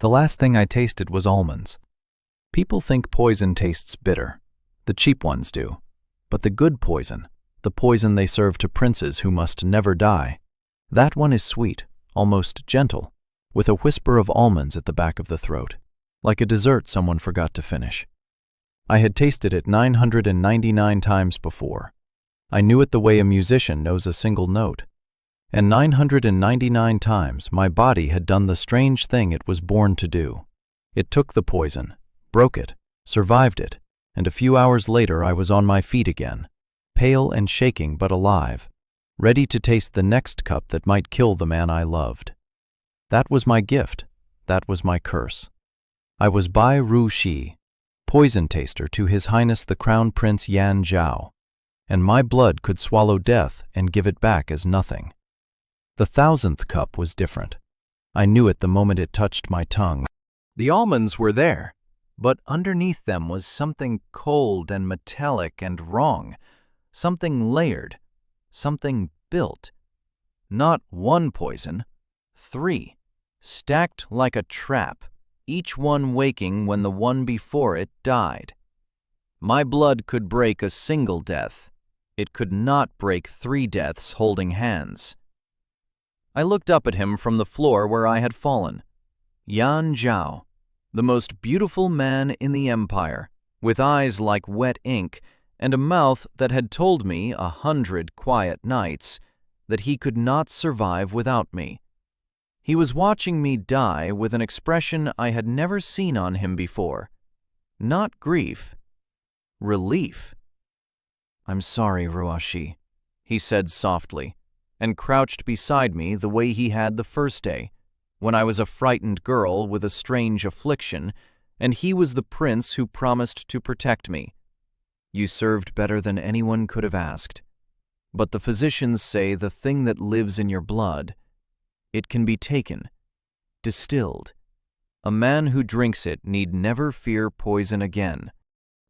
The last thing I tasted was almonds. People think poison tastes bitter. The cheap ones do. But the good poison, the poison they serve to princes who must never die, that one is sweet, almost gentle, with a whisper of almonds at the back of the throat, like a dessert someone forgot to finish. I had tasted it 999 times before. I knew it the way a musician knows a single note. And 999 times my body had done the strange thing it was born to do. It took the poison, broke it, survived it, and a few hours later I was on my feet again, pale and shaking but alive, ready to taste the next cup that might kill the man I loved. That was my gift. That was my curse. I was Bai Ru Shi, poison taster to His Highness the Crown Prince Yan Zhao, and my blood could swallow death and give it back as nothing. The 1000th cup was different. I knew it the moment it touched my tongue. The almonds were there, but underneath them was something cold and metallic and wrong, something layered, something built. Not one poison, 3, stacked like a trap, each one waking when the one before it died. My blood could break a single death. It could not break 3 deaths holding hands. I looked up at him from the floor where I had fallen. Yan Zhao, the most beautiful man in the empire, with eyes like wet ink and a mouth that had told me 100 quiet nights that he could not survive without me. He was watching me die with an expression I had never seen on him before. Not grief, relief. "I'm sorry, Ruashi," he said softly, and crouched beside me the way he had the first day, when I was a frightened girl with a strange affliction, and he was the prince who promised to protect me. "You served better than anyone could have asked. But the physicians say the thing that lives in your blood, it can be taken, distilled. A man who drinks it need never fear poison again."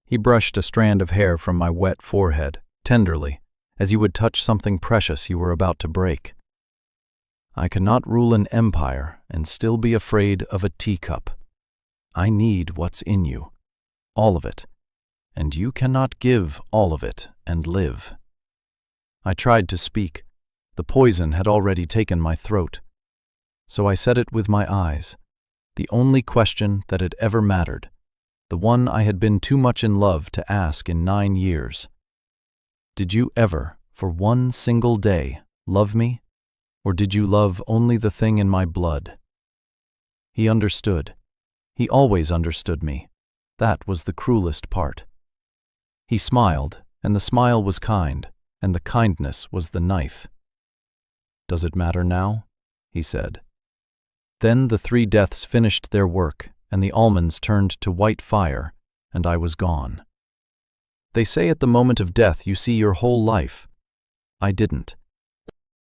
He brushed a strand of hair from my wet forehead, tenderly, as you would touch something precious you were about to break. "I cannot rule an empire and still be afraid of a teacup. I need what's in you, all of it, and you cannot give all of it and live." I tried to speak. The poison had already taken my throat. So I said it with my eyes, the only question that had ever mattered, the one I had been too much in love to ask in 9 years. "Did you ever, for one single day, love me? Or did you love only the thing in my blood?" He understood. He always understood me. That was the cruelest part. He smiled, and the smile was kind, and the kindness was the knife. "Does it matter now?" he said. Then the 3 deaths finished their work, and the almonds turned to white fire, and I was gone. They say at the moment of death you see your whole life. I didn't.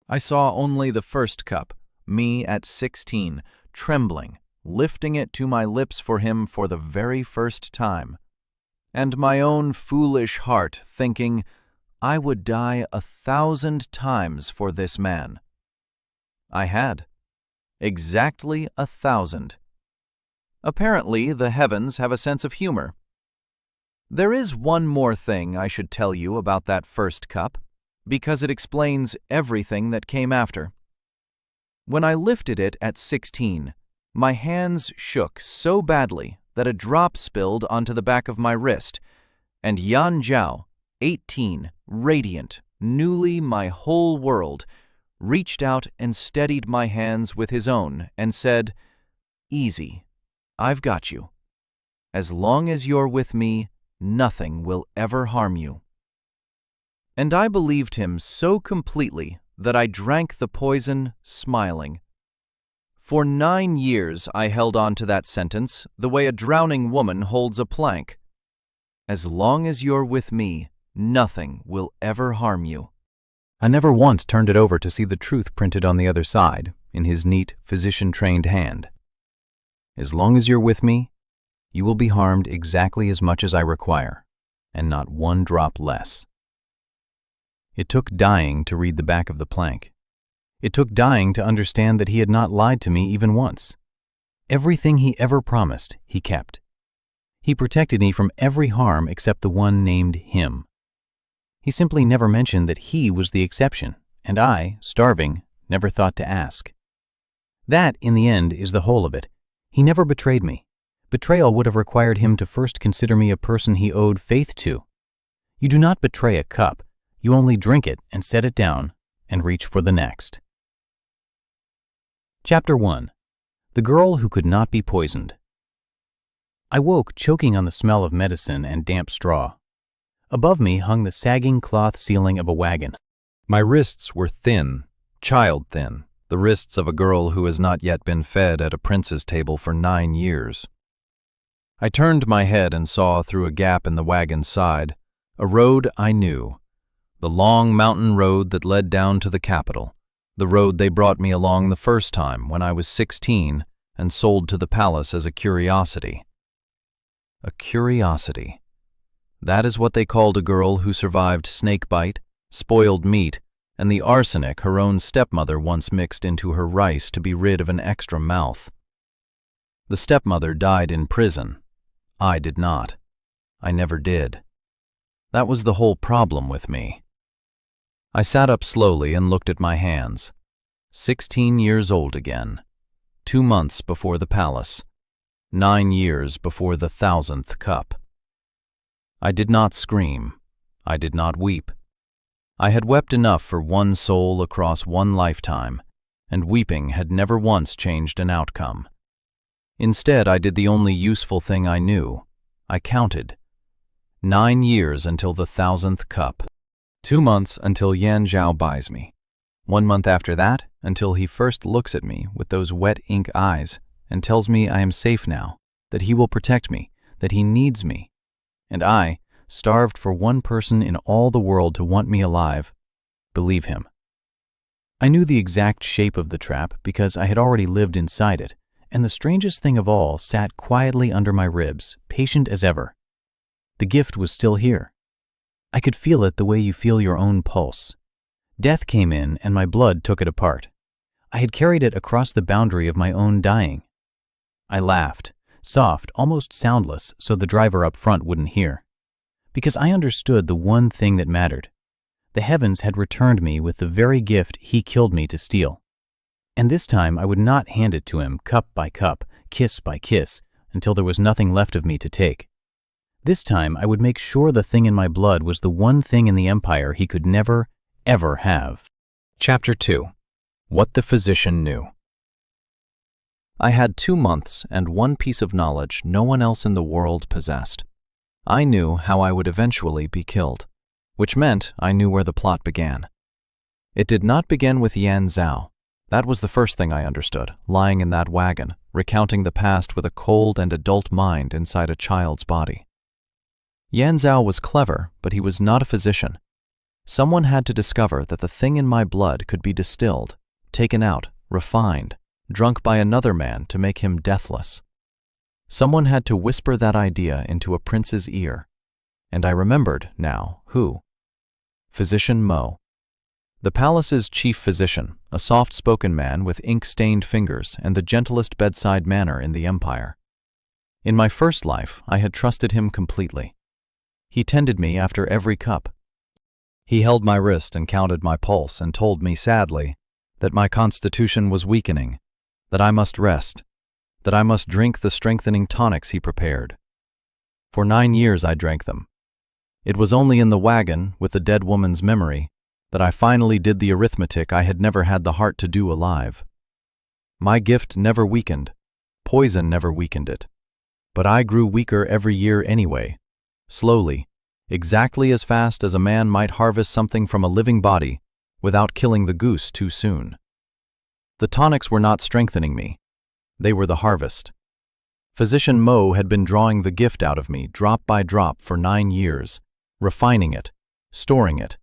I saw only the first cup, me at 16, trembling, lifting it to my lips for him for the very first time, and my own foolish heart thinking I would die 1,000 times for this man. I had. Exactly 1,000. Apparently, the heavens have a sense of humor. There is one more thing I should tell you about that first cup, because it explains everything that came after. When I lifted it at 16, my hands shook so badly that a drop spilled onto the back of my wrist, and Yan Zhao, 18, radiant, newly my whole world, reached out and steadied my hands with his own and said, "Easy, I've got you. As long as you're with me, nothing will ever harm you." And I believed him so completely that I drank the poison, smiling. For 9 years I held on to that sentence the way a drowning woman holds a plank. As long as you're with me, nothing will ever harm you. I never once turned it over to see the truth printed on the other side, in his neat, physician-trained hand. As long as you're with me, you will be harmed exactly as much as I require, and not 1 drop less. It took dying to read the back of the plank. It took dying to understand that he had not lied to me even once. Everything he ever promised, he kept. He protected me from every harm except the one named him. He simply never mentioned that he was the exception, and I, starving, never thought to ask. That, in the end, is the whole of it. He never betrayed me. Betrayal would have required him to first consider me a person he owed faith to. You do not betray a cup. You only drink it and set it down and reach for the next. Chapter 1. The Girl Who Could Not Be Poisoned. I woke choking on the smell of medicine and damp straw. Above me hung the sagging cloth ceiling of a wagon. My wrists were thin, child-thin, the wrists of a girl who has not yet been fed at a prince's table for 9 years. I turned my head and saw through a gap in the wagon's side a road I knew, the long mountain road that led down to the capital, the road they brought me along the first time when I was 16 and sold to the palace as a curiosity. A curiosity. That is what they called a girl who survived snakebite, spoiled meat, and the arsenic her own stepmother once mixed into her rice to be rid of an extra mouth. The stepmother died in prison. I did not. I never did. That was the whole problem with me. I sat up slowly and looked at my hands. 16 years old again. 2 months before the palace. 9 years before the 1000th cup. I did not scream. I did not weep. I had wept enough for one soul across one lifetime, and weeping had never once changed an outcome. Instead, I did the only useful thing I knew. I counted. 9 years until the 1000th cup. 2 months until Yan Zhao buys me. 1 month after that, until he first looks at me with those wet ink eyes and tells me I am safe now, that he will protect me, that he needs me. And I, starved for one person in all the world to want me alive, believe him. I knew the exact shape of the trap because I had already lived inside it, and the strangest thing of all sat quietly under my ribs, patient as ever. The gift was still here. I could feel it the way you feel your own pulse. Death came in and my blood took it apart. I had carried it across the boundary of my own dying. I laughed, soft, almost soundless, so the driver up front wouldn't hear. Because I understood the one thing that mattered. The heavens had returned me with the very gift he killed me to steal. And this time I would not hand it to him cup by cup, kiss by kiss, until there was nothing left of me to take. This time I would make sure the thing in my blood was the one thing in the empire he could never, ever have. Chapter 2. What the Physician Knew. I had 2 months and one piece of knowledge no one else in the world possessed. I knew how I would eventually be killed, which meant I knew where the plot began. It did not begin with Yan Zhao. That was the first thing I understood, lying in that wagon, recounting the past with a cold and adult mind inside a child's body. Yan Zhao was clever, but he was not a physician. Someone had to discover that the thing in my blood could be distilled, taken out, refined, drunk by another man to make him deathless. Someone had to whisper that idea into a prince's ear. And I remembered now who. Physician Mo. The palace's chief physician, a soft-spoken man with ink-stained fingers and the gentlest bedside manner in the empire. In my first life, I had trusted him completely. He tended me after every cup. He held my wrist and counted my pulse and told me sadly that my constitution was weakening, that I must rest, that I must drink the strengthening tonics he prepared. For 9 years I drank them. It was only in the wagon, with the dead woman's memory, that I finally did the arithmetic I had never had the heart to do alive. My gift never weakened. Poison never weakened it. But I grew weaker every year anyway, slowly, exactly as fast as a man might harvest something from a living body without killing the goose too soon. The tonics were not strengthening me. They were the harvest. Physician Mo had been drawing the gift out of me drop by drop for 9 years, refining it, storing it,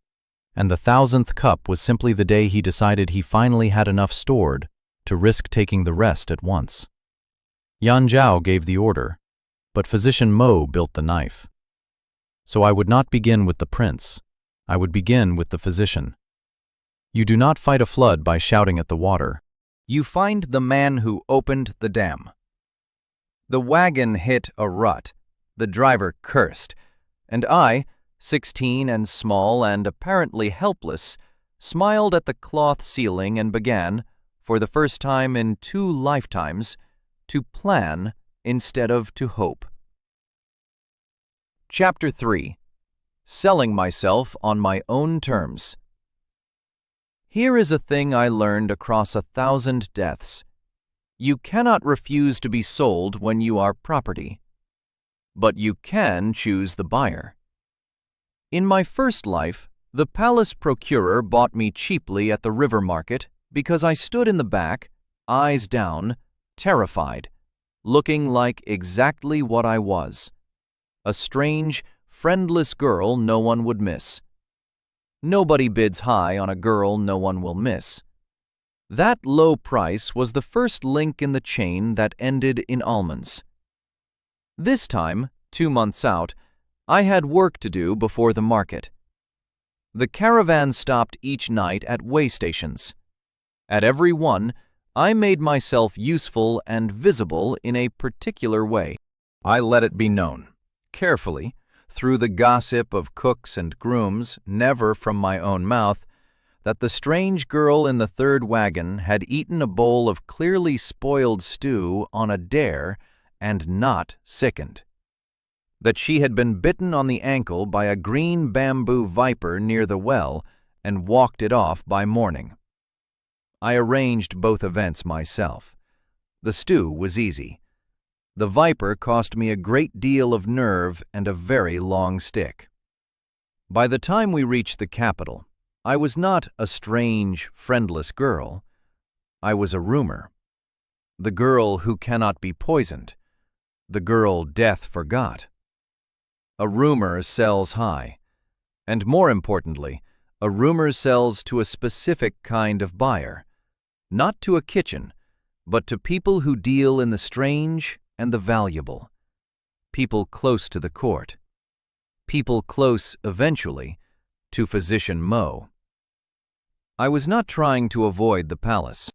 and the 1000th cup was simply the day he decided he finally had enough stored to risk taking the rest at once. Yan Zhao gave the order, but Physician Mo built the knife. So I would not begin with the prince. I would begin with the physician. You do not fight a flood by shouting at the water. You find the man who opened the dam. The wagon hit a rut. The driver cursed, and I, 16 and small and apparently helpless, smiled at the cloth ceiling and began, for the first time in 2 lifetimes, to plan instead of to hope. Chapter 3. Selling myself on my own terms. Here is a thing I learned across 1,000 deaths. You cannot refuse to be sold when you are property, but you can choose the buyer. In my first life, the palace procurer bought me cheaply at the river market because I stood in the back, eyes down, terrified, looking like exactly what I was. A strange, friendless girl no one would miss. Nobody bids high on a girl no one will miss. That low price was the first link in the chain that ended in almonds. This time, 2 months out, I had work to do before the market. The caravan stopped each night at way stations. At every one, I made myself useful and visible in a particular way. I let it be known, carefully, through the gossip of cooks and grooms, never from my own mouth, that the strange girl in the 3rd wagon had eaten a bowl of clearly spoiled stew on a dare and not sickened. That she had been bitten on the ankle by a green bamboo viper near the well and walked it off by morning. I arranged both events myself. The stew was easy. The viper cost me a great deal of nerve and a very long stick. By the time we reached the capital, I was not a strange, friendless girl. I was a rumor. The girl who cannot be poisoned. The girl death forgot. A rumor sells high. And more importantly, a rumor sells to a specific kind of buyer. Not to a kitchen, but to people who deal in the strange and the valuable. People close to the court. People close, eventually, to Physician Mo. I was not trying to avoid the palace.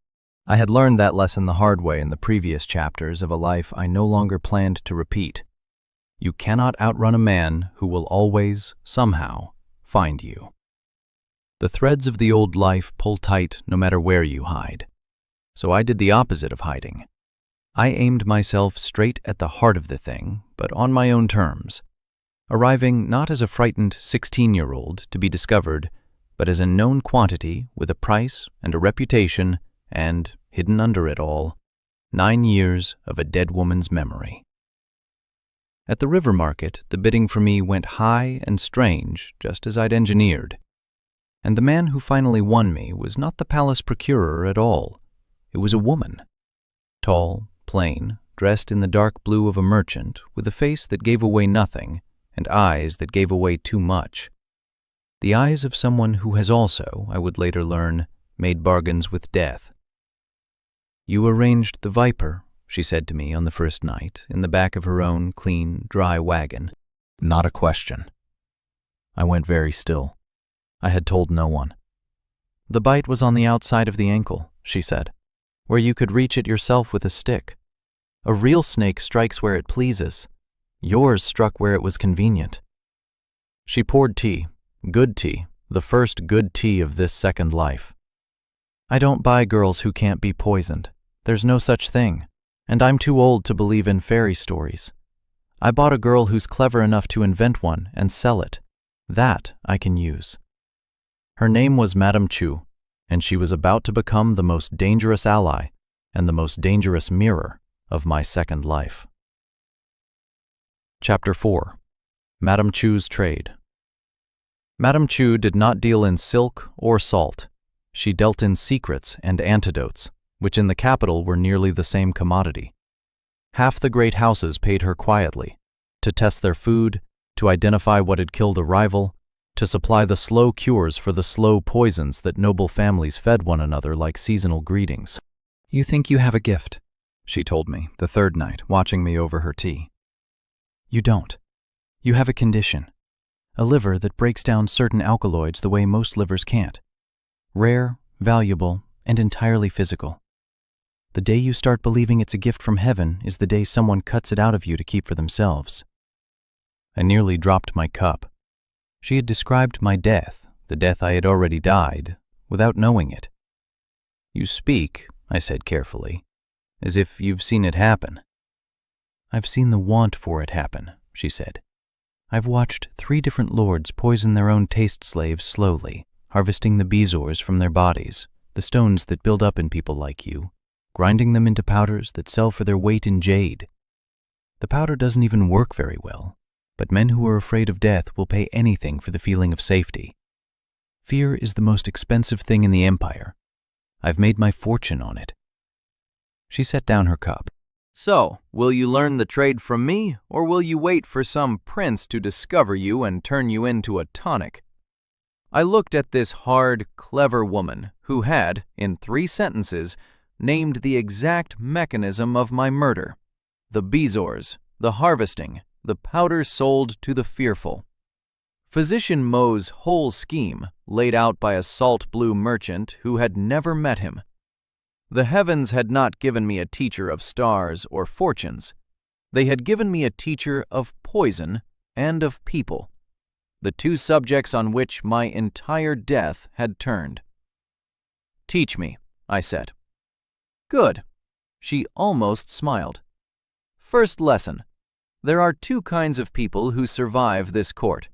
I had learned that lesson the hard way in the previous chapters of a life I no longer planned to repeat. You cannot outrun a man who will always, somehow, find you. The threads of the old life pull tight no matter where you hide. So I did the opposite of hiding. I aimed myself straight at the heart of the thing, but on my own terms, arriving not as a frightened 16-year-old to be discovered, but as a known quantity with a price and a reputation and, hidden under it all, 9 years of a dead woman's memory. At the river market, the bidding for me went high and strange, just as I'd engineered. And the man who finally won me was not the palace procurer at all. It was a woman. Tall, plain, dressed in the dark blue of a merchant, with a face that gave away nothing, and eyes that gave away too much. The eyes of someone who has also, I would later learn, made bargains with death. "You arranged the viper," she said to me on the first night, in the back of her own clean, dry wagon. Not a question. I went very still. I had told no one. "The bite was on the outside of the ankle," she said, "where you could reach it yourself with a stick. A real snake strikes where it pleases. Yours struck where it was convenient." She poured tea, good tea, the first good tea of this second life. "I don't buy girls who can't be poisoned. There's no such thing, and I'm too old to believe in fairy stories. I bought a girl who's clever enough to invent one and sell it. That I can use." Her name was Madame Chu, and she was about to become the most dangerous ally and the most dangerous mirror of my second life. Chapter 4. Madame Chu's Trade. Madame Chu did not deal in silk or salt. She dealt in secrets and antidotes, which in the capital were nearly the same commodity. Half the great houses paid her quietly, to test their food, to identify what had killed a rival, to supply the slow cures for the slow poisons that noble families fed one another like seasonal greetings. "You think you have a gift," she told me the 3rd night, watching me over her tea. "You don't. You have a condition. A liver that breaks down certain alkaloids the way most livers can't. Rare, valuable, and entirely physical. The day you start believing it's a gift from heaven is the day someone cuts it out of you to keep for themselves. I nearly dropped my cup. She had described my death, the death I had already died, without knowing it. You speak, I said carefully, as if you've seen it happen. I've seen the want for it happen, she said. I've watched 3 different lords poison their own taste slaves slowly, harvesting the bezoars from their bodies, the stones that build up in people like you, grinding them into powders that sell for their weight in jade. The powder doesn't even work very well, but men who are afraid of death will pay anything for the feeling of safety. Fear is the most expensive thing in the empire. I've made my fortune on it. She set down her cup. So, will you learn the trade from me, or will you wait for some prince to discover you and turn you into a tonic? I looked at this hard, clever woman who had, in 3 sentences, named the exact mechanism of my murder. The bezoars, the harvesting, the powder sold to the fearful. Physician Mo's whole scheme, laid out by a salt blue merchant who had never met him. The heavens had not given me a teacher of stars or fortunes. They had given me a teacher of poison and of people, the 2 subjects on which my entire death had turned. Teach me, I said. Good. She almost smiled. First lesson. There are 2 kinds of people who survive this court.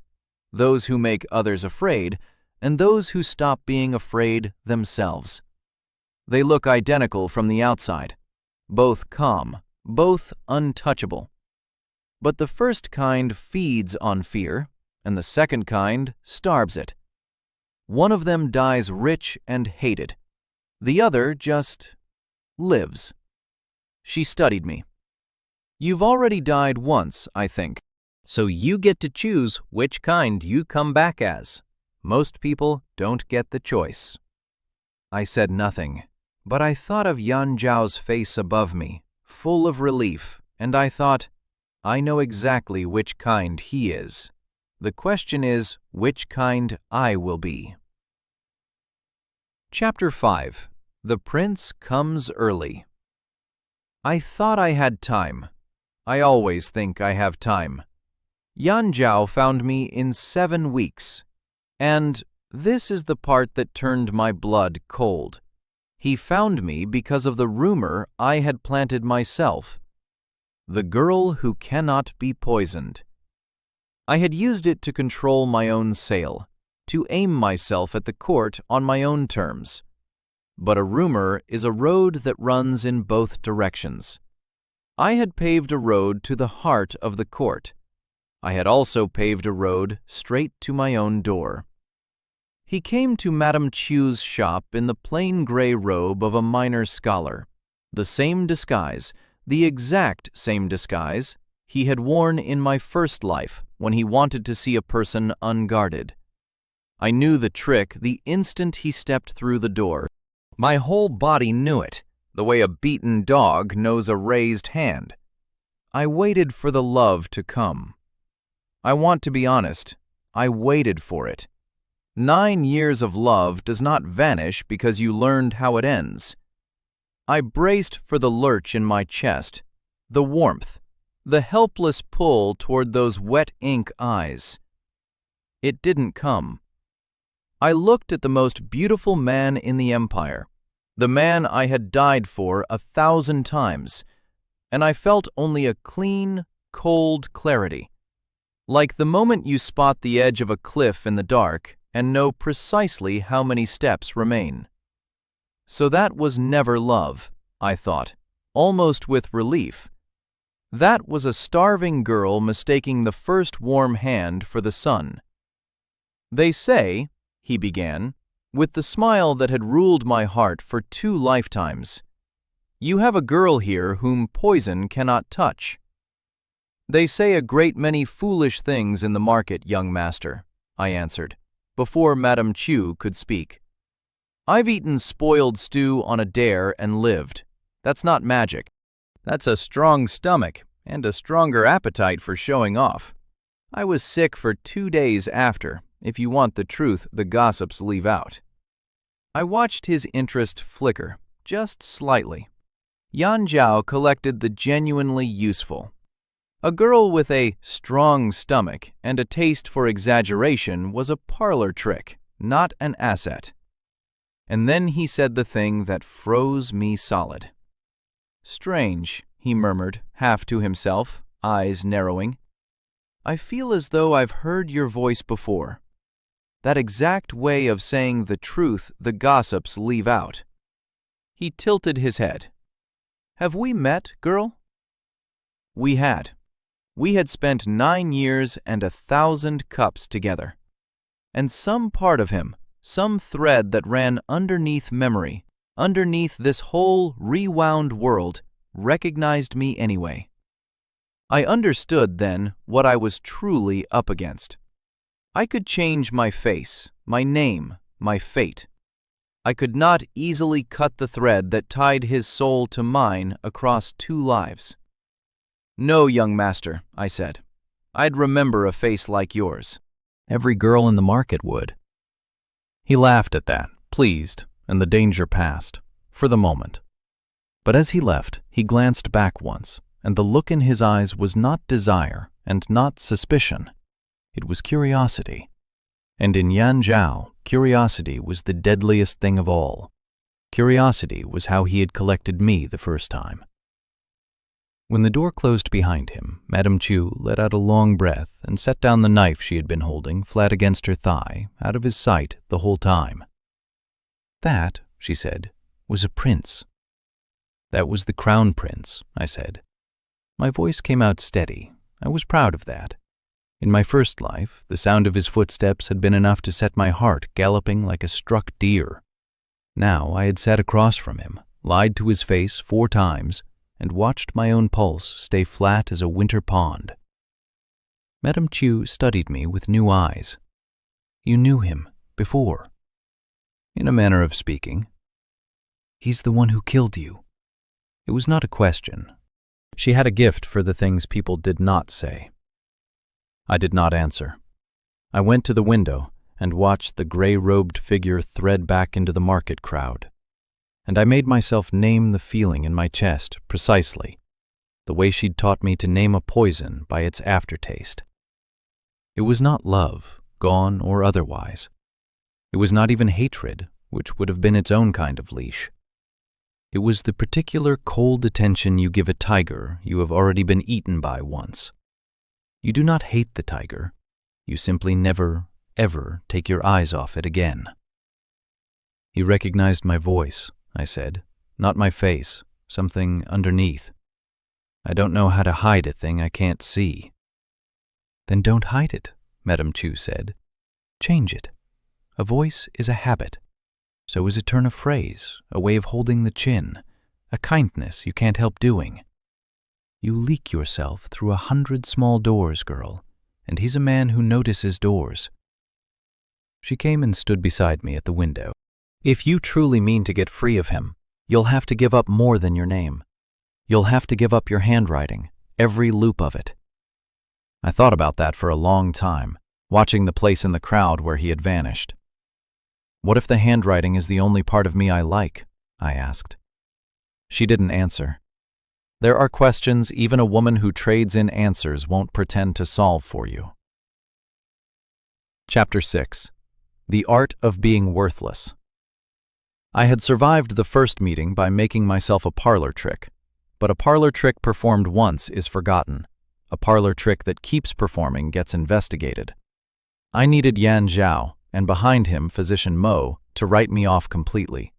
Those who make others afraid, and those who stop being afraid themselves. They look identical from the outside, both calm, both untouchable. But the first kind feeds on fear, and the second kind starves it. One of them dies rich and hated. The other just lives. She studied me. You've already died once, I think, so you get to choose which kind you come back as. Most people don't get the choice. I said nothing, but I thought of Yan Zhao's face above me, full of relief, and I thought, I know exactly which kind he is. The question is, which kind I will be. Chapter 5. The Prince Comes Early. I thought I had time. I always think I have time. Yan Zhao found me in 7 weeks. And this is the part that turned my blood cold. He found me because of the rumor I had planted myself. The girl who cannot be poisoned. I had used it to control my own sale, to aim myself at the court on my own terms. But a rumor is a road that runs in both directions. I had paved a road to the heart of the court. I had also paved a road straight to my own door. He came to Madame Chu's shop in the plain gray robe of a minor scholar, the same disguise, the exact same disguise, he had worn in my first life when he wanted to see a person unguarded. I knew the trick the instant he stepped through the door. My whole body knew it, the way a beaten dog knows a raised hand. I waited for the love to come. I want to be honest, I waited for it. 9 years of love does not vanish because you learned how it ends. I braced for the lurch in my chest, the warmth, the helpless pull toward those wet ink eyes. It didn't come. I looked at the most beautiful man in the empire, the man I had died for 1,000 times, and I felt only a clean, cold clarity, like the moment you spot the edge of a cliff in the dark and know precisely how many steps remain. So that was never love, I thought, almost with relief. That was a starving girl mistaking the first warm hand for the sun. They say, he began, with the smile that had ruled my heart for 2 lifetimes, you have a girl here whom poison cannot touch. They say a great many foolish things in the market, young master, I answered, before Madame Chu could speak. I've eaten spoiled stew on a dare and lived. That's not magic. That's a strong stomach and a stronger appetite for showing off. I was sick for 2 days after, if you want the truth the gossips leave out. I watched his interest flicker, just slightly. Yan Zhao collected the genuinely useful. A girl with a strong stomach and a taste for exaggeration was a parlor trick, not an asset. And then he said the thing that froze me solid. "Strange," he murmured, half to himself, eyes narrowing. "I feel as though I've heard your voice before. That exact way of saying the truth the gossips leave out." He tilted his head. "Have we met, girl?" We had. We had spent 9 years and 1,000 cups together. And some part of him, some thread that ran underneath memory, underneath this whole rewound world, recognized me anyway. I understood then what I was truly up against. I could change my face, my name, my fate. I could not easily cut the thread that tied his soul to mine across 2 lives. "No, young master," I said. "I'd remember a face like yours. Every girl in the market would." He laughed at that, pleased, and the danger passed, for the moment. But as he left, he glanced back once, and the look in his eyes was not desire and not suspicion. It was curiosity. And in Yan Zhao, curiosity was the deadliest thing of all. Curiosity was how he had collected me the first time. When the door closed behind him, Madame Chu let out a long breath and set down the knife she had been holding flat against her thigh, out of his sight the whole time. "That," she said, "was a prince." "That was the crown prince," I said. My voice came out steady. I was proud of that. In my first life, the sound of his footsteps had been enough to set my heart galloping like a struck deer. Now I had sat across from him, lied to his face 4 times, and watched my own pulse stay flat as a winter pond. Madame Chu studied me with new eyes. "You knew him before?" "In a manner of speaking." "He's the one who killed you." It was not a question. She had a gift for the things people did not say. I did not answer. I went to the window and watched the gray-robed figure thread back into the market crowd. And I made myself name the feeling in my chest precisely, the way she'd taught me to name a poison by its aftertaste. It was not love, gone or otherwise. It was not even hatred, which would have been its own kind of leash. It was the particular cold attention you give a tiger you have already been eaten by once. You do not hate the tiger. You simply never, ever take your eyes off it again. "He recognized my voice," I said, "not my face, something underneath. I don't know how to hide a thing I can't see." "Then don't hide it," Madame Chu said. "Change it. A voice is a habit. So is a turn of phrase, a way of holding the chin, a kindness you can't help doing. You leak yourself through 100 small doors, girl, and he's a man who notices doors." She came and stood beside me at the window. "If you truly mean to get free of him, you'll have to give up more than your name. You'll have to give up your handwriting, every loop of it." I thought about that for a long time, watching the place in the crowd where he had vanished. "What if the handwriting is the only part of me I like?" I asked. She didn't answer. There are questions even a woman who trades in answers won't pretend to solve for you. Chapter 6. The Art of Being Worthless. I had survived the first meeting by making myself a parlor trick, but a parlor trick performed once is forgotten. A parlor trick that keeps performing gets investigated. I needed Yan Zhao, and behind him Physician Mo, to write me off completely.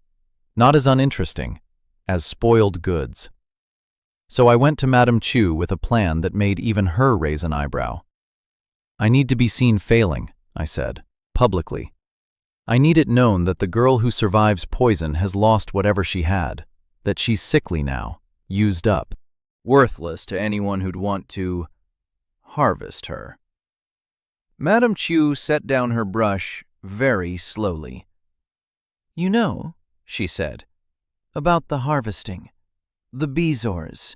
Not as uninteresting, as spoiled goods. So I went to Madame Chu with a plan that made even her raise an eyebrow. "I need to be seen failing," I said, publicly. "I need it known that the girl who survives poison has lost whatever she had, that she's sickly now, used up, worthless to anyone who'd want to harvest her." Madame Chu set down her brush very slowly. "You know," she said, "about the harvesting. The bezoars.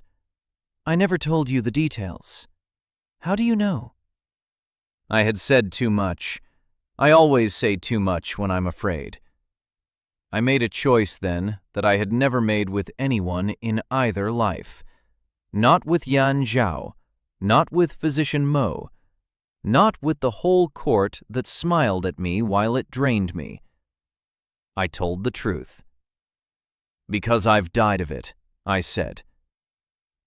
I never told you the details. How do you know?" I had said too much. I always say too much when I'm afraid. I made a choice then that I had never made with anyone in either life. Not with Yan Zhao, not with Physician Mo, not with the whole court that smiled at me while it drained me. I told the truth. Because I've died of it, I said.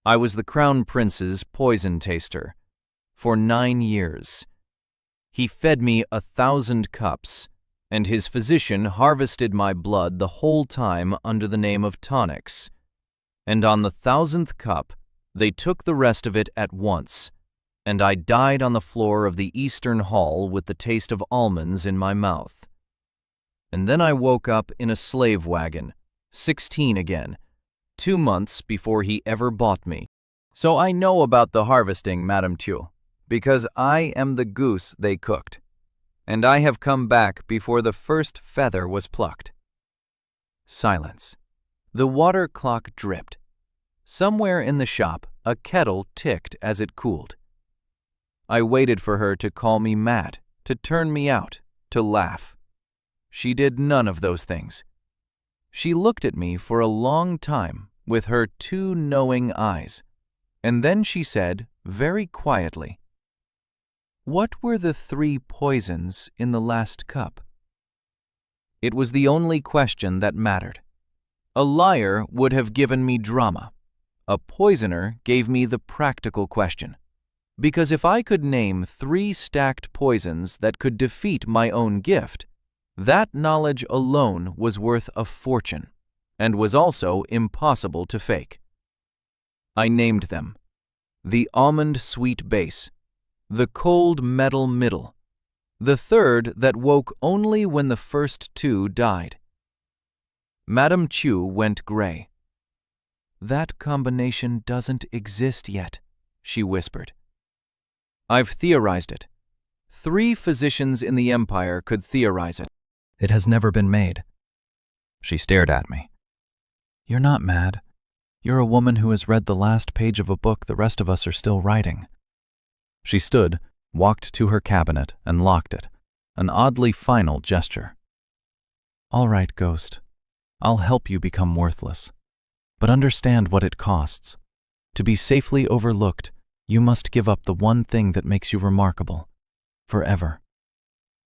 I was the Crown Prince's poison taster for 9 years. He fed me 1,000 cups, and his physician harvested my blood the whole time under the name of tonics. And on the 1,000th cup, they took the rest of it at once, and I died on the floor of the Eastern Hall with the taste of almonds in my mouth. And then I woke up in a slave wagon, 16 again, 2 months before he ever bought me. So I know about the harvesting, Madame Chu, because I am the goose they cooked, and I have come back before the first feather was plucked. Silence. The water clock dripped. Somewhere in the shop, a kettle ticked as it cooled. I waited for her to call me mad, to turn me out, to laugh. She did none of those things. She looked at me for a long time with her 2 knowing eyes, and then she said, very quietly, "What were the 3 poisons in the last cup?" It was the only question that mattered. A liar would have given me drama. A poisoner gave me the practical question. Because if I could name 3 stacked poisons that could defeat my own gift, that knowledge alone was worth a fortune, and was also impossible to fake. I named them: the almond sweet base, the cold metal middle, the third that woke only when the first 2 died. Madame Chu went gray. "That combination doesn't exist yet," she whispered. "I've theorized it. 3 physicians in the empire could theorize it. It has never been made." She stared at me. "You're not mad. You're a woman who has read the last page of a book the rest of us are still writing." She stood, walked to her cabinet, and locked it, an oddly final gesture. "All right, Ghost. I'll help you become worthless. But understand what it costs. To be safely overlooked, you must give up the one thing that makes you remarkable, forever.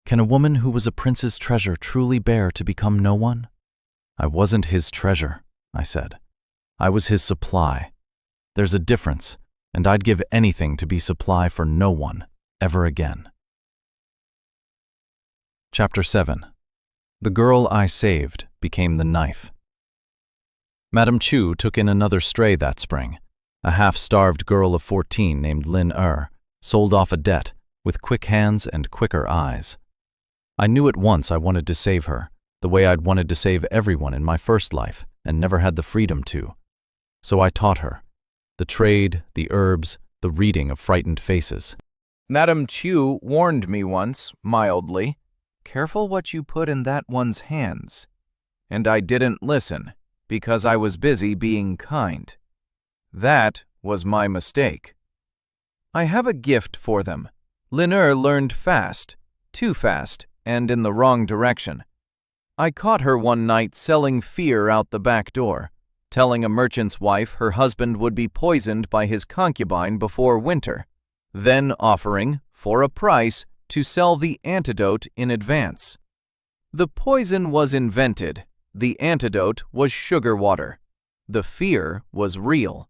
Can a woman who was a prince's treasure truly bear to become no one?" "I wasn't his treasure," I said. "I was his supply. There's a difference, and I'd give anything to be supply for no one, ever again." Chapter 7. The Girl I Saved Became the Knife. Madame Chu took in another stray that spring, a half-starved girl of 14 named Lin sold off a debt, with quick hands and quicker eyes. I knew at once I wanted to save her, the way I'd wanted to save everyone in my first life, and never had the freedom to. So I taught her. The trade, the herbs, the reading of frightened faces. Madame Chu warned me once, mildly, "Careful what you put in that one's hands." And I didn't listen, because I was busy being kind. That was my mistake. I have a gift for them. Lin learned fast, too fast, and in the wrong direction. I caught her one night selling fear out the back door, telling a merchant's wife her husband would be poisoned by his concubine before winter, then offering, for a price, to sell the antidote in advance. The poison was invented. The antidote was sugar water. The fear was real,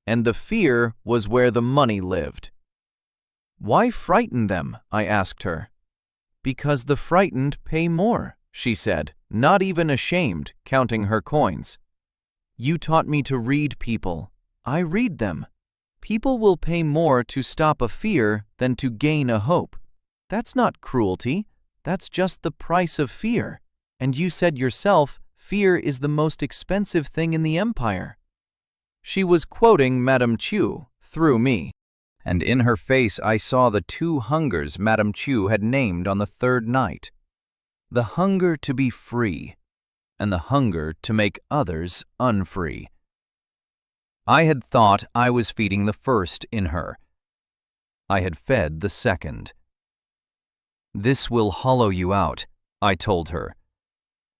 and the fear was where the money lived. "Why frighten them?" I asked her. "Because the frightened pay more," she said, not even ashamed, counting her coins. "You taught me to read people. I read them. People will pay more to stop a fear than to gain a hope. That's not cruelty. That's just the price of fear. And you said yourself, fear is the most expensive thing in the empire." She was quoting Madame Chu through me, and in her face I saw the 2 hungers Madame Chu had named on the 3rd night. The hunger to be free, and the hunger to make others unfree. I had thought I was feeding the first in her. I had fed the second. "This will hollow you out," I told her.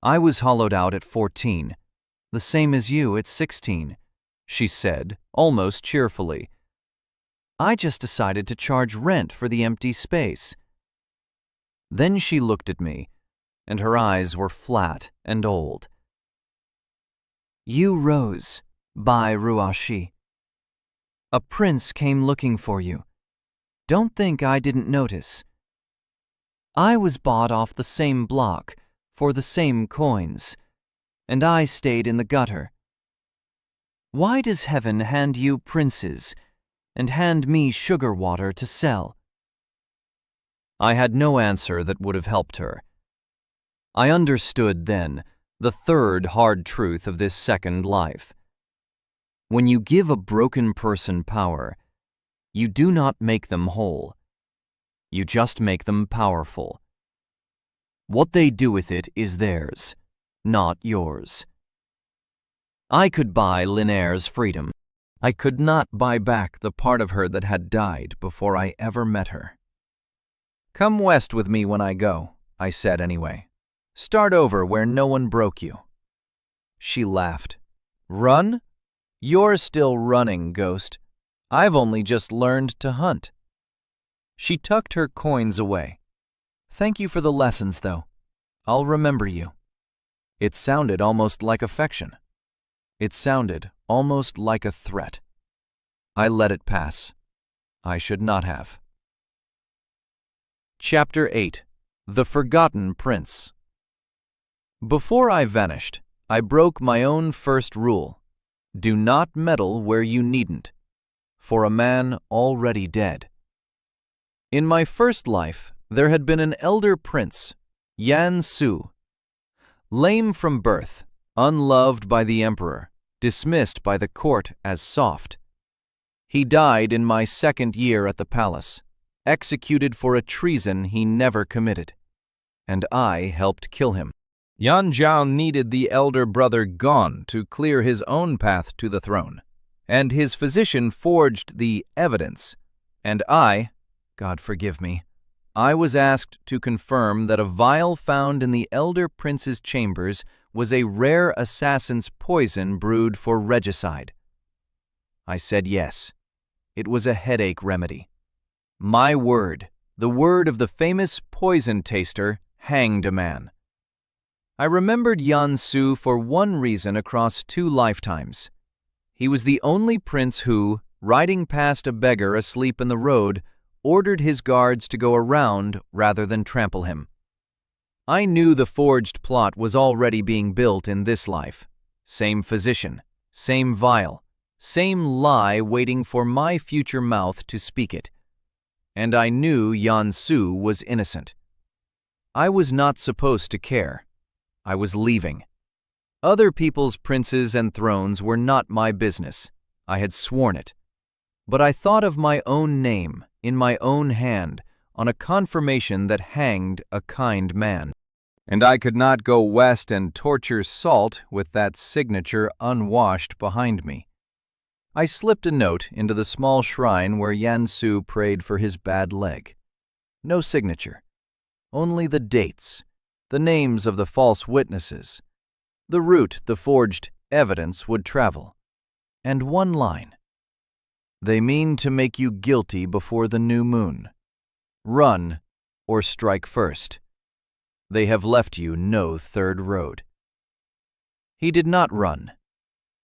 I was hollowed out at 14, the same as you at 16, she said, almost cheerfully. I just decided to charge rent for the empty space. Then she looked at me, and her eyes were flat and old. You rose, Bai Ruashi. A prince came looking for you. Don't think I didn't notice. I was bought off the same block for the same coins, and I stayed in the gutter. Why does heaven hand you princes and hand me sugar water to sell? I had no answer that would have helped her. I understood then the third hard truth of this second life. When you give a broken person power, you do not make them whole. You just make them powerful. What they do with it is theirs, not yours. I could buy Linnaeur's freedom. I could not buy back the part of her that had died before I ever met her. Come west with me when I go, I said anyway. Start over where no one broke you. She laughed. Run? You're still running, ghost. I've only just learned to hunt. She tucked her coins away. Thank you for the lessons, though. I'll remember you. It sounded almost like affection. It sounded almost like a threat. I let it pass. I should not have. Chapter 8. The Forgotten Prince. Before I vanished, I broke my own first rule. Do not meddle where you needn't, for a man already dead. In my first life, there had been an elder prince, Yan Su. Lame from birth, unloved by the emperor, dismissed by the court as soft. He died in my second year at the palace, executed for a treason he never committed, and I helped kill him. Yan Zhao needed the elder brother gone to clear his own path to the throne, and his physician forged the evidence, and I, God forgive me, I was asked to confirm that a vial found in the elder prince's chambers was a rare assassin's poison brewed for regicide. I said yes. It was a headache remedy. My word, the word of the famous poison taster, hanged a man. I remembered Yan Su for one reason across 2 lifetimes. He was the only prince who, riding past a beggar asleep in the road, ordered his guards to go around rather than trample him. I knew the forged plot was already being built in this life. Same physician, same vial, same lie waiting for my future mouth to speak it. And I knew Yan Su was innocent. I was not supposed to care. I was leaving. Other people's princes and thrones were not my business. I had sworn it. But I thought of my own name, in my own hand, on a confirmation that hanged a kind man. And I could not go west and torture Salt with that signature unwashed behind me. I slipped a note into the small shrine where Yan Su prayed for his bad leg. No signature. Only the dates, the names of the false witnesses, the route the forged evidence would travel, and one line. They mean to make you guilty before the new moon. Run or strike first. They have left you no third road. He did not run.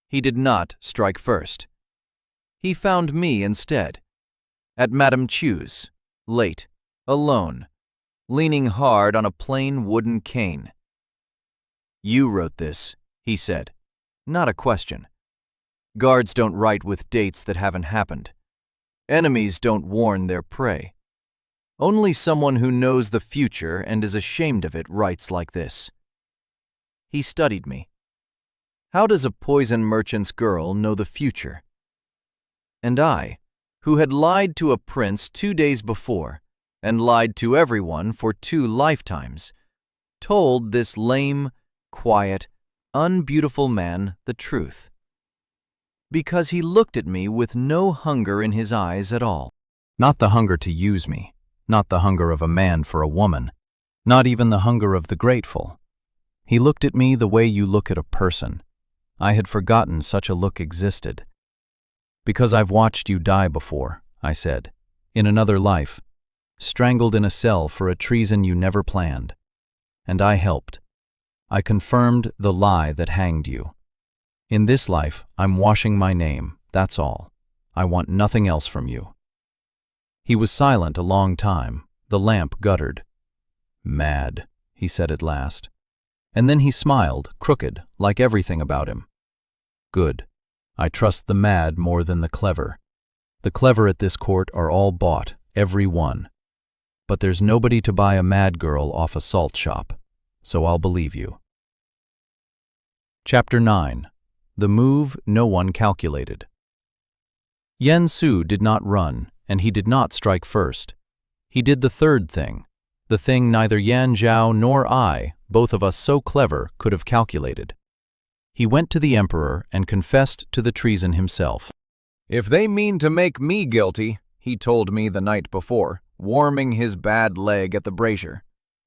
He did not strike first. He found me instead, at Madame Chu's, late, alone, leaning hard on a plain wooden cane. You wrote this, he said, not a question. Guards don't write with dates that haven't happened. Enemies don't warn their prey. Only someone who knows the future and is ashamed of it writes like this. He studied me. How does a poison merchant's girl know the future? And I, who had lied to a prince 2 days before, and lied to everyone for 2 lifetimes, told this lame, quiet, unbeautiful man the truth. Because he looked at me with no hunger in his eyes at all. Not the hunger to use me, not the hunger of a man for a woman, not even the hunger of the grateful. He looked at me the way you look at a person. I had forgotten such a look existed. Because I've watched you die before, I said, in another life, strangled in a cell for a treason you never planned. And I helped. I confirmed the lie that hanged you. In this life, I'm washing my name, that's all. I want nothing else from you. He was silent a long time. The lamp guttered. Mad, he said at last. And then he smiled, crooked, like everything about him. Good. I trust the mad more than the clever. The clever at this court are all bought, every one. But there's nobody to buy a mad girl off a salt shop, so I'll believe you. Chapter 9. The Move No One Calculated. Yen Su did not run, and he did not strike first. He did the third thing, the thing neither Yan Zhao nor I, both of us so clever, could have calculated. He went to the emperor and confessed to the treason himself. If they mean to make me guilty, he told me the night before, warming his bad leg at the brazier,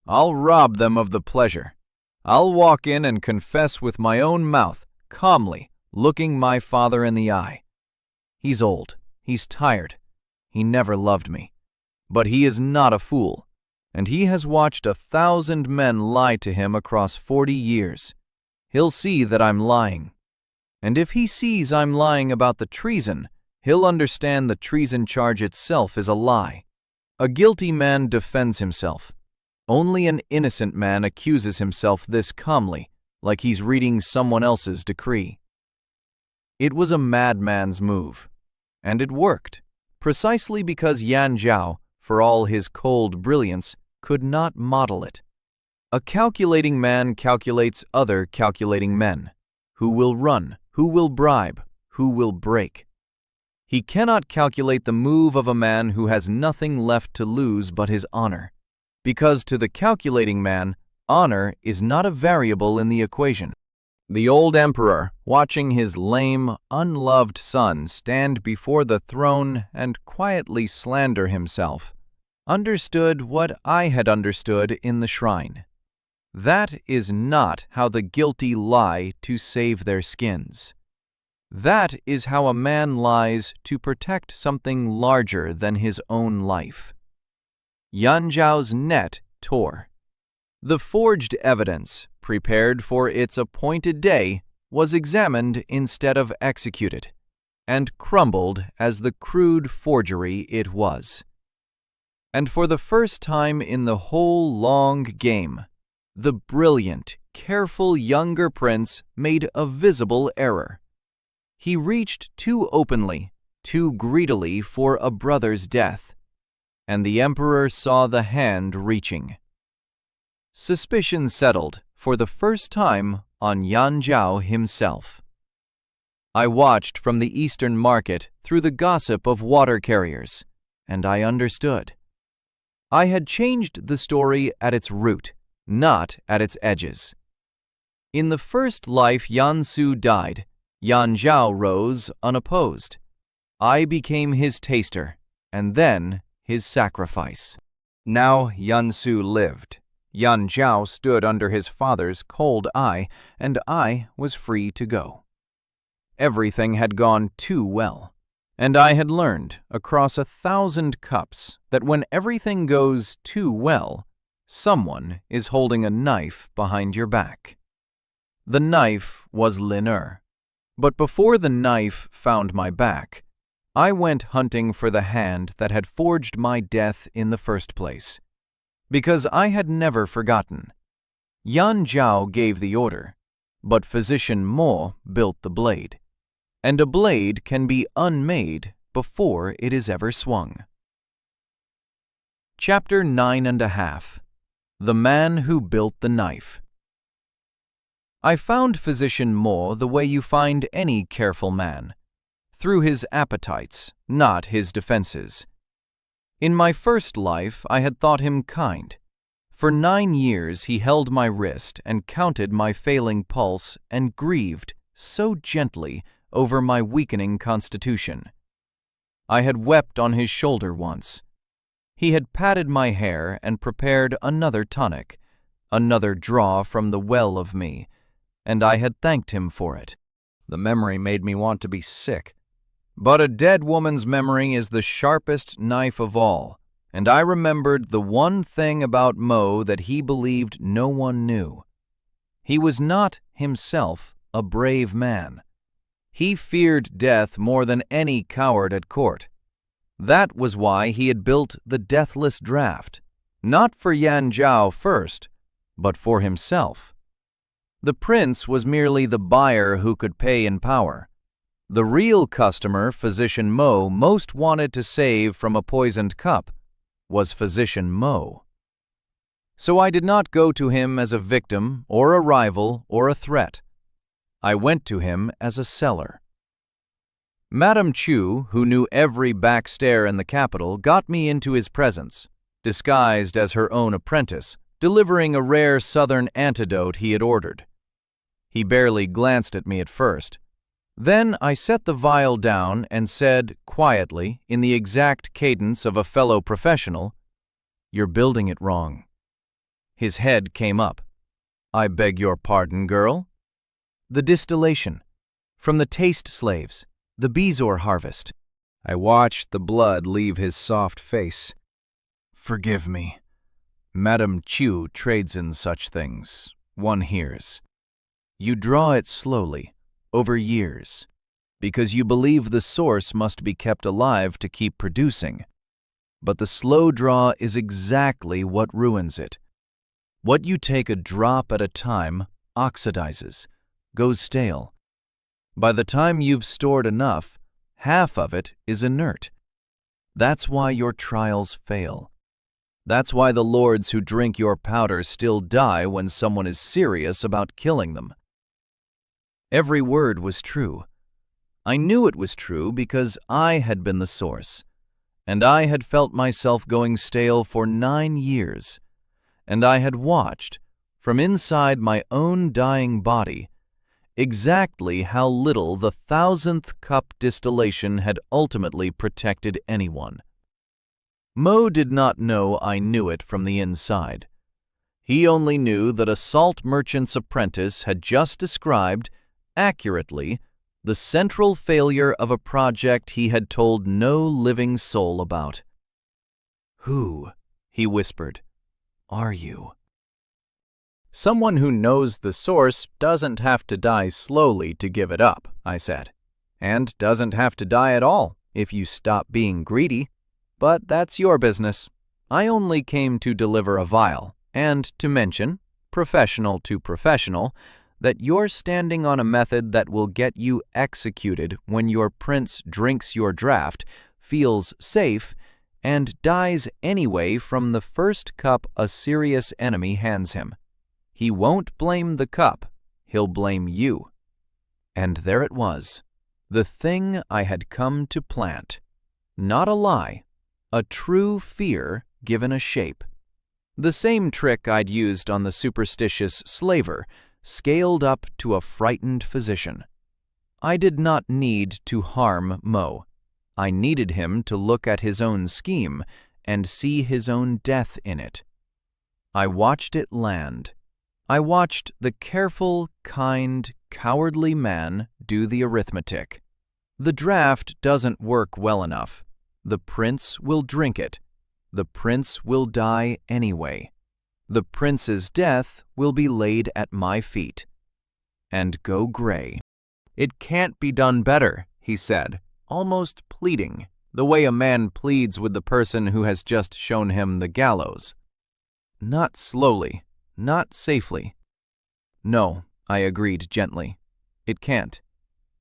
I'll rob them of the pleasure. I'll walk in and confess with my own mouth, calmly, looking my father in the eye. He's old, he's tired, he never loved me. But he is not a fool, and he has watched 1,000 men lie to him across 40 years. He'll see that I'm lying. And if he sees I'm lying about the treason, he'll understand the treason charge itself is a lie. A guilty man defends himself. Only an innocent man accuses himself this calmly, like he's reading someone else's decree. It was a madman's move, and it worked, precisely because Yan Zhao, for all his cold brilliance, could not model it. A calculating man calculates other calculating men. Who will run? Who will bribe? Who will break? He cannot calculate the move of a man who has nothing left to lose but his honor, because to the calculating man, honor is not a variable in the equation. The old emperor, watching his lame, unloved son stand before the throne and quietly slander himself, understood what I had understood in the shrine. That is not how the guilty lie to save their skins. That is how a man lies to protect something larger than his own life. Yan Zhao's net tore. The forged evidence, prepared for its appointed day, was examined instead of executed, and crumbled as the crude forgery it was. And for the first time in the whole long game, the brilliant, careful younger prince made a visible error. He reached too openly, too greedily for a brother's death, and the emperor saw the hand reaching. Suspicion settled, for the first time, on Yan Zhao himself. I watched from the eastern market through the gossip of water carriers, and I understood. I had changed the story at its root, not at its edges. In the first life Yan Su died, Yan Zhao rose unopposed. I became his taster, and then his sacrifice. Now Yan Su lived. Yan Zhao stood under his father's cold eye, and I was free to go. Everything had gone too well, and I had learned across 1,000 cups that when everything goes too well, someone is holding a knife behind your back. The knife was Lin'er, but before the knife found my back, I went hunting for the hand that had forged my death in the first place. Because I had never forgotten. Yan Zhao gave the order, but Physician Mo built the blade, and a blade can be unmade before it is ever swung. Chapter 9.5. The Man Who Built the Knife. I found Physician Mo the way you find any careful man, through his appetites, not his defenses. In my first life, I had thought him kind. For 9 years he held my wrist and counted my failing pulse and grieved so gently over my weakening constitution. I had wept on his shoulder once. He had patted my hair and prepared another tonic, another draw from the well of me, and I had thanked him for it. The memory made me want to be sick. But a dead woman's memory is the sharpest knife of all, and I remembered the one thing about Mo that he believed no one knew. He was not, himself, a brave man. He feared death more than any coward at court. That was why he had built the deathless draft, not for Yan Zhao first, but for himself. The prince was merely the buyer who could pay in power. The real customer Physician Mo most wanted to save from a poisoned cup was Physician Mo. So I did not go to him as a victim or a rival or a threat. I went to him as a seller. Madame Chu, who knew every back stair in the capital, got me into his presence, disguised as her own apprentice, delivering a rare southern antidote he had ordered. He barely glanced at me at first. Then I set the vial down and said, quietly, in the exact cadence of a fellow professional, "You're building it wrong." His head came up. "I beg your pardon, girl?" "The distillation. From the taste slaves. The bezoar harvest." I watched the blood leave his soft face. "Forgive me. Madame Chu trades in such things, one hears. You draw it slowly, over years, because you believe the source must be kept alive to keep producing. But the slow draw is exactly what ruins it. What you take a drop at a time oxidizes, goes stale. By the time you've stored enough, half of it is inert. That's why your trials fail. That's why the lords who drink your powder still die when someone is serious about killing them." Every word was true. I knew it was true because I had been the source, and I had felt myself going stale for 9 years, and I had watched, from inside my own dying body, exactly how little the 1000th cup distillation had ultimately protected anyone. Mo did not know I knew it from the inside. He only knew that a salt merchant's apprentice had just described, accurately, the central failure of a project he had told no living soul about. "Who," he whispered, "are you?" "Someone who knows the source doesn't have to die slowly to give it up," I said, "and doesn't have to die at all if you stop being greedy. But that's your business. I only came to deliver a vial, and to mention, professional to professional, that you're standing on a method that will get you executed when your prince drinks your draft, feels safe, and dies anyway from the first cup a serious enemy hands him. He won't blame the cup, he'll blame you." And there it was, the thing I had come to plant. Not a lie, a true fear given a shape. The same trick I'd used on the superstitious slaver, scaled up to a frightened physician. I did not need to harm Mo. I needed him to look at his own scheme and see his own death in it. I watched it land. I watched the careful, kind, cowardly man do the arithmetic. The draft doesn't work well enough. The prince will drink it. The prince will die anyway. The prince's death will be laid at my feet. And go gray. "It can't be done better," he said, almost pleading, the way a man pleads with the person who has just shown him the gallows. "Not slowly. Not safely." "No," I agreed gently. "It can't.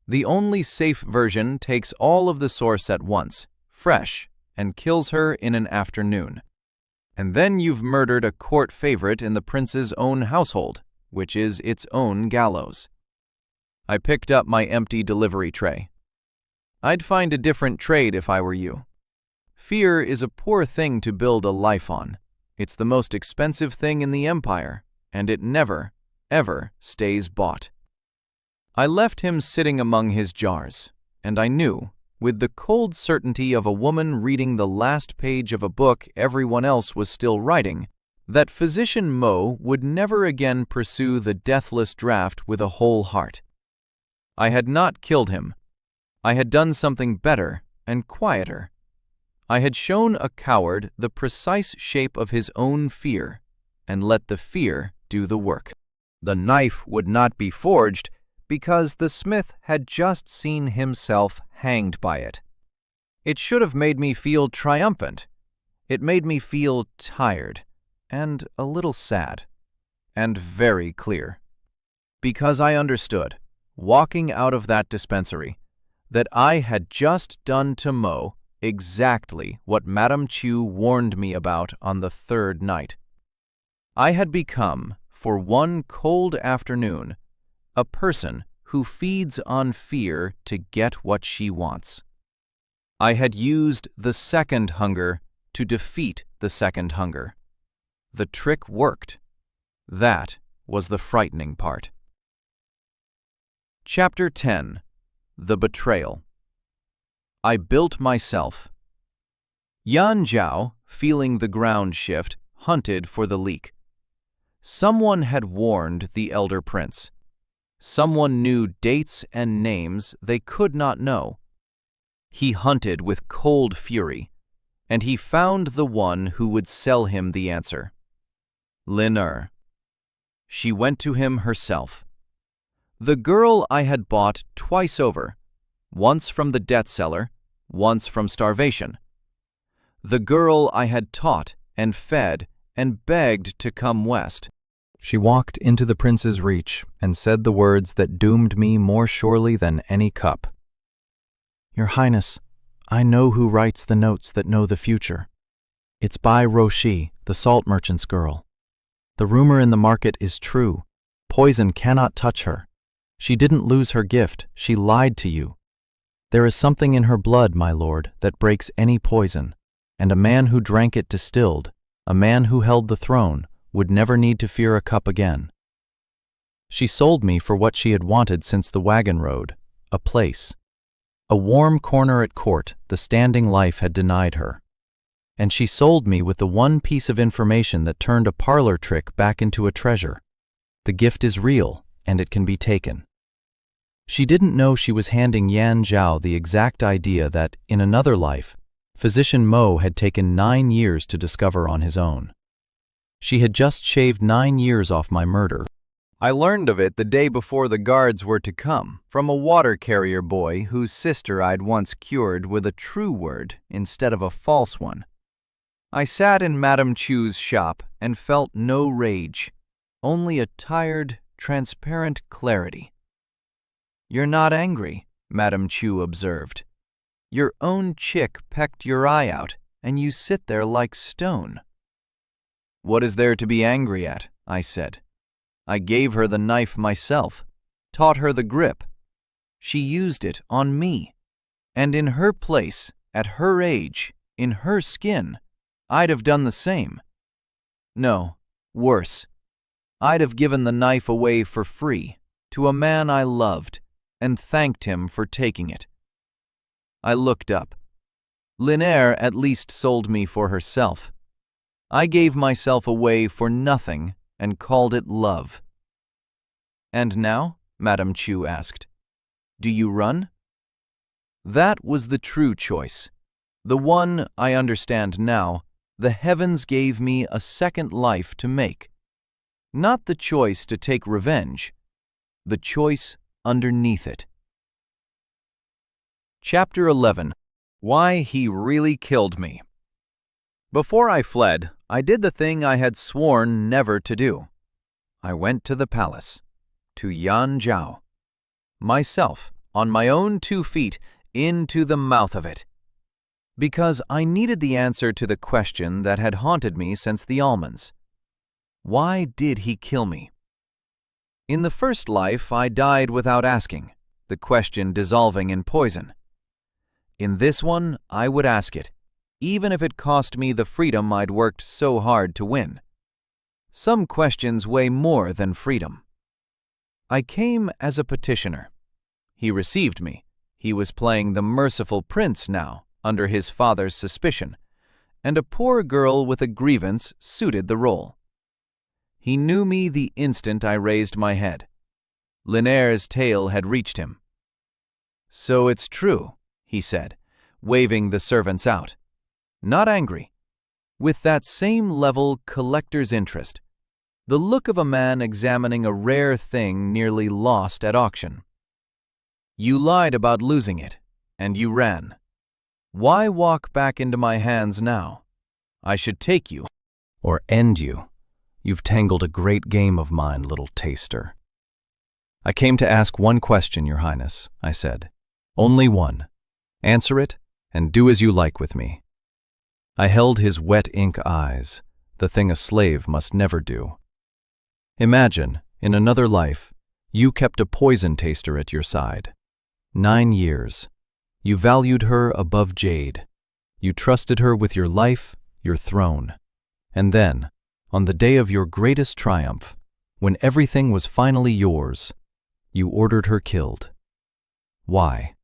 The only safe version takes all of the source at once, fresh, and kills her in an afternoon. And then you've murdered a court favorite in the prince's own household, which is its own gallows." I picked up my empty delivery tray. "I'd find a different trade if I were you. Fear is a poor thing to build a life on. It's the most expensive thing in the empire, and it never, ever stays bought." I left him sitting among his jars, and I knew, with the cold certainty of a woman reading the last page of a book everyone else was still writing, that Physician Mo would never again pursue the deathless draft with a whole heart. I had not killed him. I had done something better and quieter. I had shown a coward the precise shape of his own fear, and let the fear do the work. The knife would not be forged because the smith had just seen himself hanged by it. It should have made me feel triumphant. It made me feel tired and a little sad and very clear. Because I understood, walking out of that dispensary, that I had just done to Mo exactly what Madame Chu warned me about on the third night. I had become, for one cold afternoon, a person who feeds on fear to get what she wants. I had used the second hunger to defeat the second hunger. The trick worked. That was the frightening part. Chapter 10. The Betrayal. I built myself. Yan Zhao, feeling the ground shift, hunted for the leak. Someone had warned the elder prince. Someone knew dates and names they could not know. He hunted with cold fury, and he found the one who would sell him the answer. Lin. She went to him herself. The girl I had bought twice over, once from the debt seller, once from starvation. The girl I had taught and fed and begged to come west. She walked into the prince's reach and said the words that doomed me more surely than any cup. Your Highness, I know who writes the notes that know the future. It's Bai Roshi, the salt merchant's girl. The rumor in the market is true. Poison cannot touch her. She didn't lose her gift, she lied to you. There is something in her blood, my lord, that breaks any poison, and a man who drank it distilled, a man who held the throne, would never need to fear a cup again. She sold me for what she had wanted since the wagon road, a place. A warm corner at court the standing life had denied her. And she sold me with the one piece of information that turned a parlor trick back into a treasure. The gift is real, and it can be taken. She didn't know she was handing Yan Zhao the exact idea that, in another life, Physician Mo had taken 9 years to discover on his own. She had just shaved 9 years off my murder. I learned of it the day before the guards were to come, from a water carrier boy whose sister I'd once cured with a true word instead of a false one. I sat in Madame Chu's shop and felt no rage, only a tired, transparent clarity. You're not angry, Madame Chu observed. Your own chick pecked your eye out, and you sit there like stone. What is there to be angry at? I said. I gave her the knife myself, taught her the grip. She used it on me. And in her place, at her age, in her skin, I'd have done the same. No, worse. I'd have given the knife away for free to a man I loved and thanked him for taking it. I looked up. Linaire at least sold me for herself. I gave myself away for nothing and called it love. And now? Madame Chu asked. Do you run? That was the true choice. The one, I understand now, the heavens gave me a second life to make. Not the choice to take revenge, the choice underneath it. Chapter 11. Why He Really Killed Me. Before I fled, I did the thing I had sworn never to do. I went to the palace, to Yan Zhao. Myself, on my own 2 feet, into the mouth of it. Because I needed the answer to the question that had haunted me since the almonds. Why did he kill me? In the first life, I died without asking, the question dissolving in poison. In this one, I would ask it, even if it cost me the freedom I'd worked so hard to win. Some questions weigh more than freedom. I came as a petitioner. He received me. He was playing the merciful prince now, under his father's suspicion, and a poor girl with a grievance suited the role. He knew me the instant I raised my head. Linnaeur's tale had reached him. "So it's true," he said, waving the servants out. Not angry. With that same level collector's interest, the look of a man examining a rare thing nearly lost at auction. "You lied about losing it, and you ran. Why walk back into my hands now? I should take you, Or end you. You've tangled a great game of mine, little taster." "I came to ask one question, Your Highness," I said. "Only one. Answer it, and do as you like with me." I held his wet ink eyes, the thing a slave must never do. "Imagine, in another life, you kept a poison taster at your side. 9 years. You valued her above jade. You trusted her with your life, your throne. And then, on the day of your greatest triumph, when everything was finally yours, you ordered her killed. Why?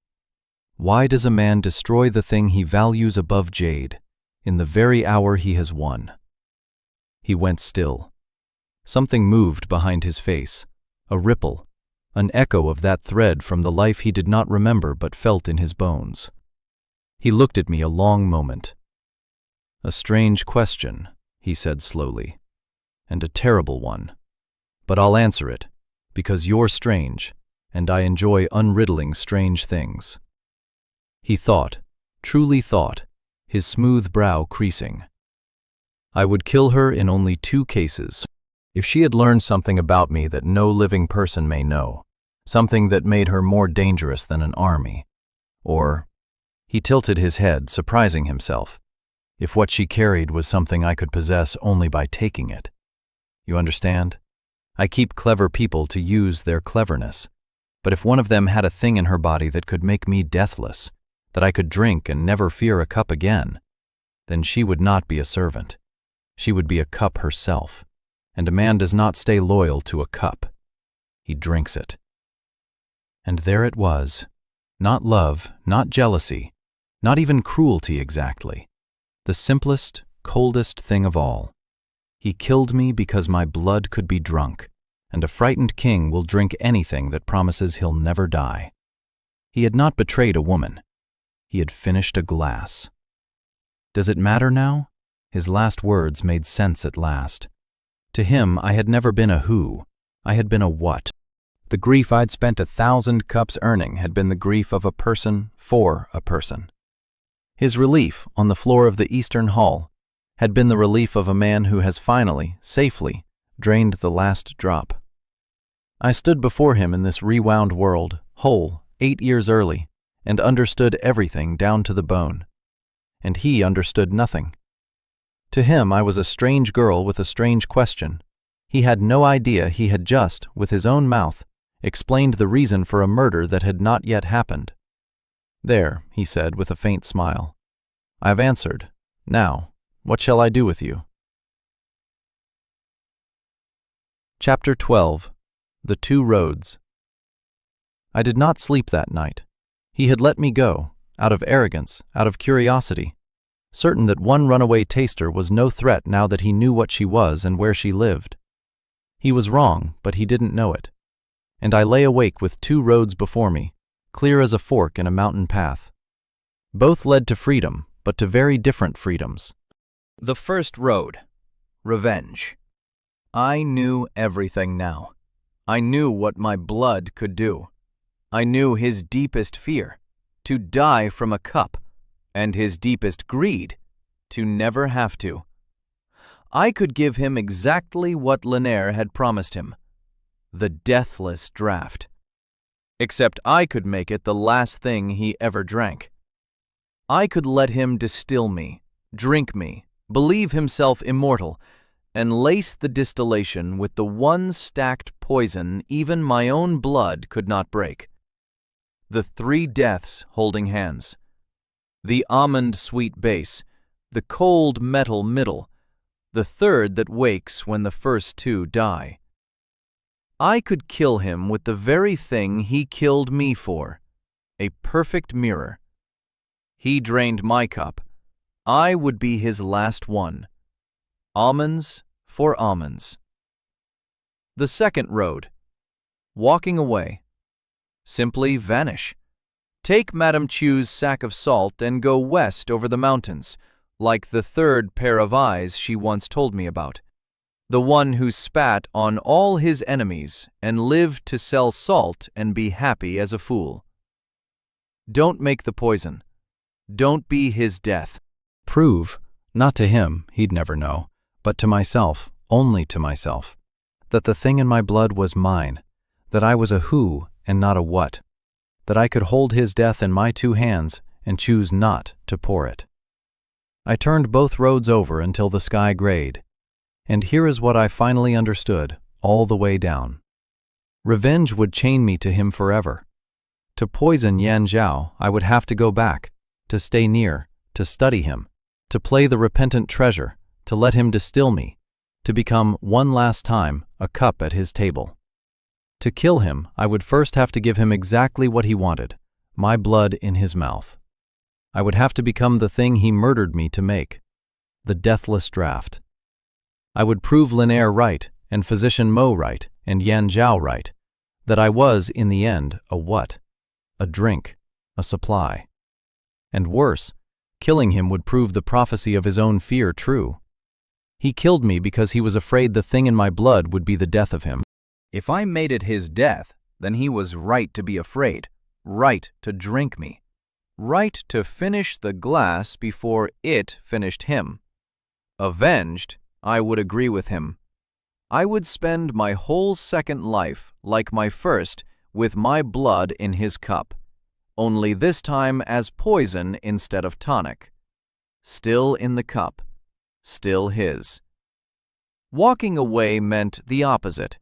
Why does a man destroy the thing he values above jade, in the very hour he has won?" He went still. Something moved behind his face, a ripple, an echo of that thread from the life he did not remember but felt in his bones. He looked at me a long moment. "A strange question," he said slowly, "and a terrible one. But I'll answer it, because you're strange, and I enjoy unriddling strange things." He thought, truly thought, his smooth brow creasing. "I would kill her in only 2 cases. If she had learned something about me that no living person may know, something that made her more dangerous than an army. Or," he tilted his head, surprising himself, "if what she carried was something I could possess only by taking it. You understand? I keep clever people to use their cleverness. But if one of them had a thing in her body that could make me deathless, that I could drink and never fear a cup again, then she would not be a servant. She would be a cup herself. And a man does not stay loyal to a cup. He drinks it." And there it was. Not love, not jealousy, not even cruelty exactly. The simplest, coldest thing of all. He killed me because my blood could be drunk, and a frightened king will drink anything that promises he'll never die. He had not betrayed a woman. He had finished a glass. Does it matter now? His last words made sense at last. To him, I had never been a who. I had been a what. The grief I'd spent 1,000 cups earning had been the grief of a person for a person. His relief on the floor of the Eastern Hall had been the relief of a man who has finally, safely, drained the last drop. I stood before him in this rewound world, whole, 8 years early, and understood everything down to the bone. And he understood nothing. To him, I was a strange girl with a strange question. He had no idea he had just, with his own mouth, explained the reason for a murder that had not yet happened. "There," he said with a faint smile. "I have answered. Now, what shall I do with you?" Chapter 12. The 2 Roads. I did not sleep that night. He had let me go, out of arrogance, out of curiosity, certain that one runaway taster was no threat now that he knew what she was and where she lived. He was wrong, but he didn't know it. And I lay awake with 2 roads before me, clear as a fork in a mountain path. Both led to freedom, but to very different freedoms. The first road, revenge. I knew everything now. I knew what my blood could do. I knew his deepest fear, to die from a cup, and his deepest greed, to never have to. I could give him exactly what Linnaeur had promised him, the deathless draught. Except I could make it the last thing he ever drank. I could let him distill me, drink me, believe himself immortal, and lace the distillation with the one stacked poison even my own blood could not break. The 3 deaths holding hands. The almond-sweet base, the cold metal middle, the third that wakes when the first 2 die. I could kill him with the very thing he killed me for, a perfect mirror. He drained my cup. I would be his last one. Almonds for almonds. The second road. Walking away. Simply vanish. Take Madame Chu's sack of salt and go west over the mountains, like the third pair of eyes she once told me about. The one who spat on all his enemies and lived to sell salt and be happy as a fool. Don't make the poison. Don't be his death. Prove, not to him, he'd never know, but to myself, only to myself, that the thing in my blood was mine, that I was a who and not a what, that I could hold his death in my 2 hands and choose not to pour it. I turned both roads over until the sky grayed, and here is what I finally understood all the way down. Revenge would chain me to him forever. To poison Yan Zhao, I would have to go back, to stay near, to study him, to play the repentant treasure, to let him distill me, to become one last time a cup at his table. To kill him, I would first have to give him exactly what he wanted, my blood in his mouth. I would have to become the thing he murdered me to make, the deathless draft. I would prove Linaire right, and Physician Mo right, and Yan Zhao right, that I was, in the end, a what? A drink, a supply. And worse, killing him would prove the prophecy of his own fear true. He killed me because he was afraid the thing in my blood would be the death of him. If I made it his death, then he was right to be afraid, right to drink me, right to finish the glass before it finished him. Avenged, I would agree with him. I would spend my whole second life, like my first, with my blood in his cup, only this time as poison instead of tonic. Still in the cup, still his. Walking away meant the opposite.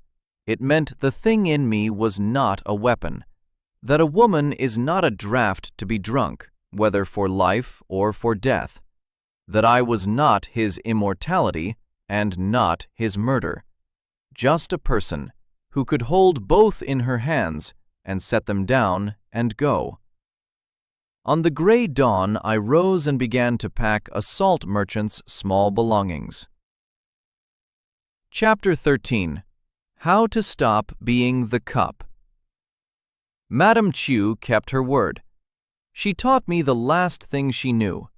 It meant the thing in me was not a weapon, that a woman is not a draught to be drunk, whether for life or for death, that I was not his immortality and not his murder, just a person who could hold both in her hands and set them down and go. On the gray dawn, I rose and began to pack a salt merchant's small belongings. Chapter 13. How to Stop Being the Cup. Madame Chu kept her word. She taught me the last thing she knew,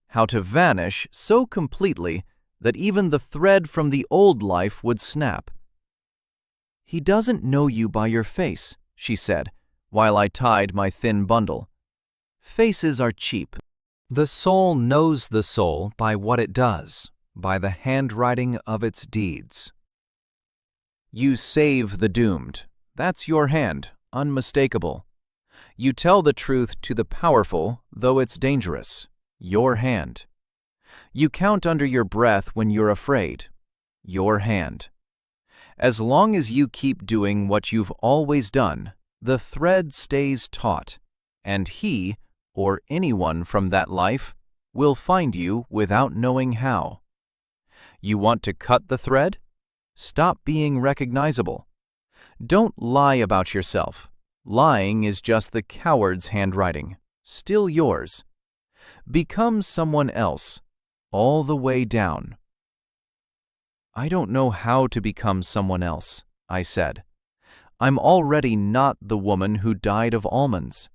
how to vanish so completely that even the thread from the old life would snap. "He doesn't know you by your face," she said, while I tied my thin bundle. "Faces are cheap. The soul knows the soul by what it does, by the handwriting of its deeds. You save the doomed. That's your hand, unmistakable. You tell the truth to the powerful, though it's dangerous. Your hand. You count under your breath when you're afraid. Your hand. As long as you keep doing what you've always done, the thread stays taut, and he, or anyone from that life, will find you without knowing how. You want to cut the thread? Stop being recognizable. Don't lie about yourself. Lying is just the coward's handwriting, still yours. Become someone else, all the way down." "I don't know how to become someone else," I said. "I'm already not the woman who died of almonds."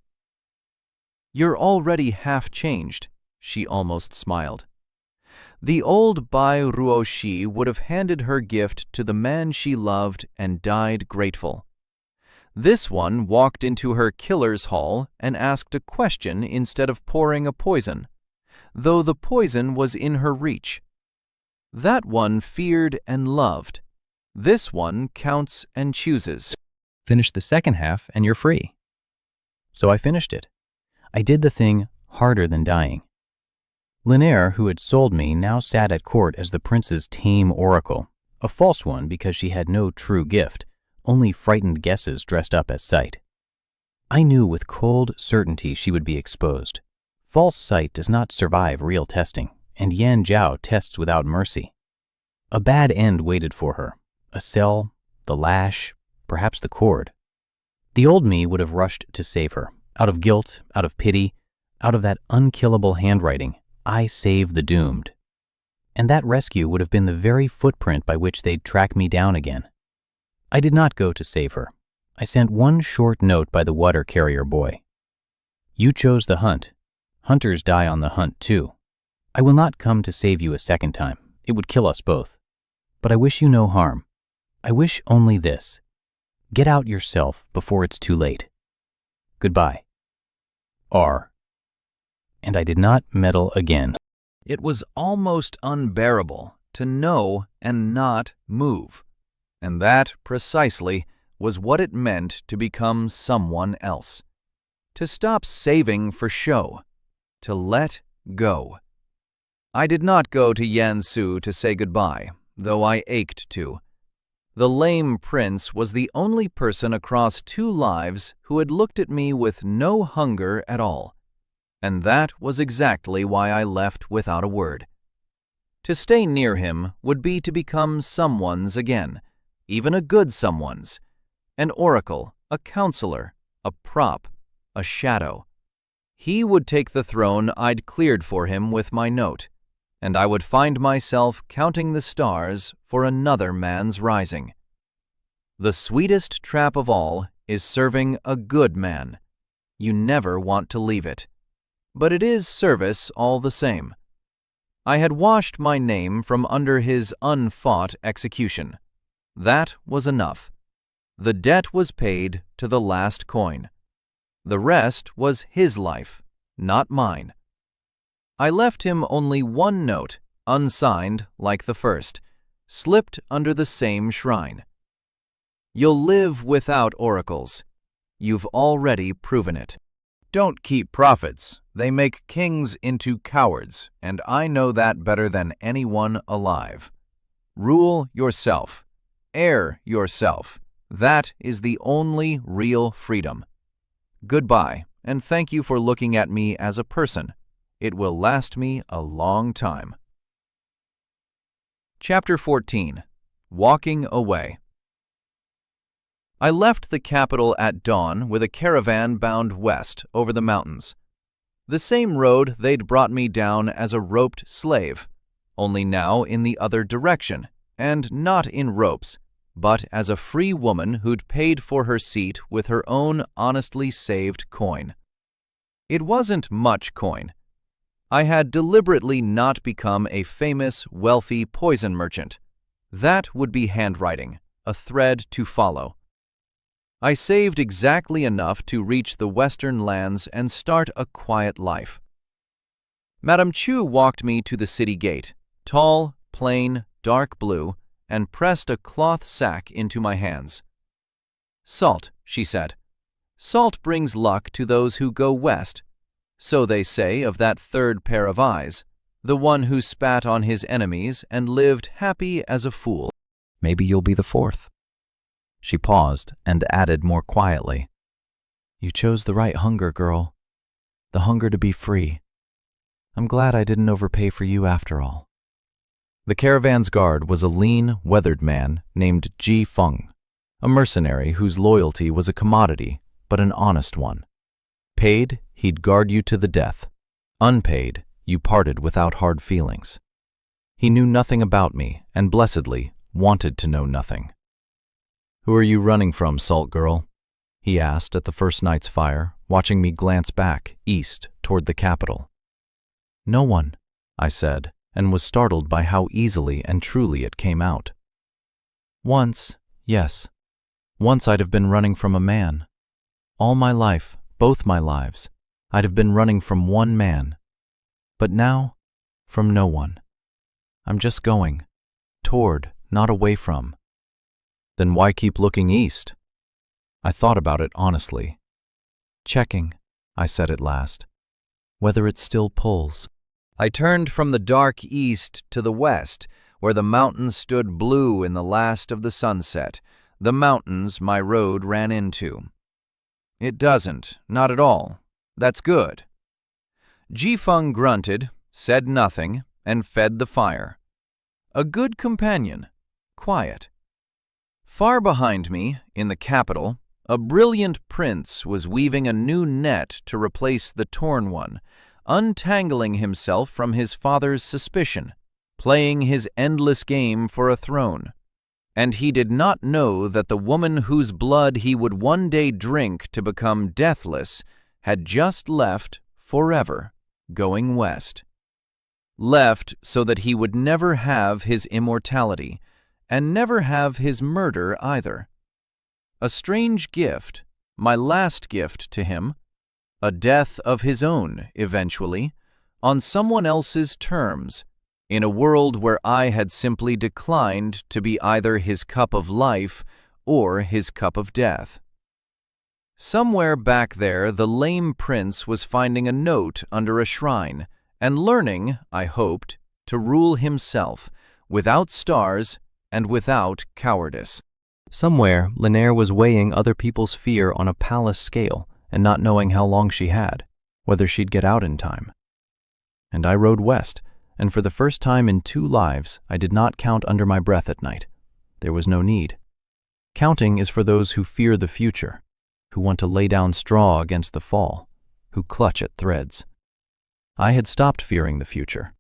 "You're already half changed," she almost smiled. The old Bai Ruoshi would have handed her gift to the man she loved and died grateful. This one walked into her killer's hall and asked a question instead of pouring a poison, though the poison was in her reach. That one feared and loved. This one counts and chooses. Finish the second half and you're free. So I finished it. I did the thing harder than dying. Linaire, who had sold me, now sat at court as the prince's tame oracle, a false one because she had no true gift, only frightened guesses dressed up as sight. I knew with cold certainty she would be exposed. False sight does not survive real testing, and Yan Zhao tests without mercy. A bad end waited for her, a cell, the lash, perhaps the cord. The old me would have rushed to save her, out of guilt, out of pity, out of that unkillable handwriting, I save the doomed. And that rescue would have been the very footprint by which they'd track me down again. I did not go to save her. I sent one short note by the water carrier boy. You chose the hunt. Hunters die on the hunt too. I will not come to save you a second time. It would kill us both. But I wish you no harm. I wish only this. Get out yourself before it's too late. Goodbye. R. And I did not meddle again. It was almost unbearable to know and not move. And that, precisely, was what it meant to become someone else. To stop saving for show. To let go. I did not go to Yansu to say goodbye, though I ached to. The lame prince was the only person across 2 lives who had looked at me with no hunger at all. And that was exactly why I left without a word. To stay near him would be to become someone's again, even a good someone's. An oracle, a counselor, a prop, a shadow. He would take the throne I'd cleared for him with my note, and I would find myself counting the stars for another man's rising. The sweetest trap of all is serving a good man. You never want to leave it. But it is service all the same. I had washed my name from under his unfought execution. That was enough. The debt was paid to the last coin. The rest was his life, not mine. I left him only one note, unsigned like the first, slipped under the same shrine. You'll live without oracles. You've already proven it. Don't keep prophets. They make kings into cowards, and I know that better than anyone alive. Rule yourself. Err yourself. That is the only real freedom. Goodbye, and thank you for looking at me as a person. It will last me a long time. Chapter 14. Walking Away. I left the capital at dawn with a caravan bound west over the mountains. The same road they'd brought me down as a roped slave, only now in the other direction, and not in ropes, but as a free woman who'd paid for her seat with her own honestly saved coin. It wasn't much coin. I had deliberately not become a famous, wealthy poison merchant. That would be handwriting, a thread to follow. I saved exactly enough to reach the western lands and start a quiet life. Madame Chu walked me to the city gate, tall, plain, dark blue, and pressed a cloth sack into my hands. Salt, she said. Salt brings luck to those who go west. So they say of that third pair of eyes, the one who spat on his enemies and lived happy as a fool. Maybe you'll be the 4th. She paused and added more quietly, You chose the right hunger, girl. The hunger to be free. I'm glad I didn't overpay for you after all. The caravan's guard was a lean, weathered man named Ji Feng, a mercenary whose loyalty was a commodity, but an honest one. Paid, he'd guard you to the death. Unpaid, you parted without hard feelings. He knew nothing about me, and blessedly wanted to know nothing. Who are you running from, Salt Girl? He asked at the first night's fire, watching me glance back, east, toward the capital. No one, I said, and was startled by how easily and truly it came out. Once, yes. Once I'd have been running from a man. All my life, both my lives, I'd have been running from one man. But now, from no one. I'm just going. Toward, not away from. Then why keep looking east? I thought about it honestly. Checking, I said at last, whether it still pulls. I turned from the dark east to the west, where the mountains stood blue in the last of the sunset, the mountains my road ran into. It doesn't, not at all. That's good. Ji Feng grunted, said nothing, and fed the fire. A good companion, quiet. Far behind me, in the capital, a brilliant prince was weaving a new net to replace the torn one, untangling himself from his father's suspicion, playing his endless game for a throne. And he did not know that the woman whose blood he would one day drink to become deathless had just left forever, going west. Left so that he would never have his immortality, and never have his murder either. A strange gift, my last gift to him, a death of his own, eventually, on someone else's terms, in a world where I had simply declined to be either his cup of life or his cup of death. Somewhere back there, the lame prince was finding a note under a shrine and learning, I hoped, to rule himself, without stars and without cowardice. Somewhere, Linaire was weighing other people's fear on a palace scale and not knowing how long she had, whether she'd get out in time. And I rode west, and for the first time in 2 lives, I did not count under my breath at night. There was no need. Counting is for those who fear the future, who want to lay down straw against the fall, who clutch at threads. I had stopped fearing the future,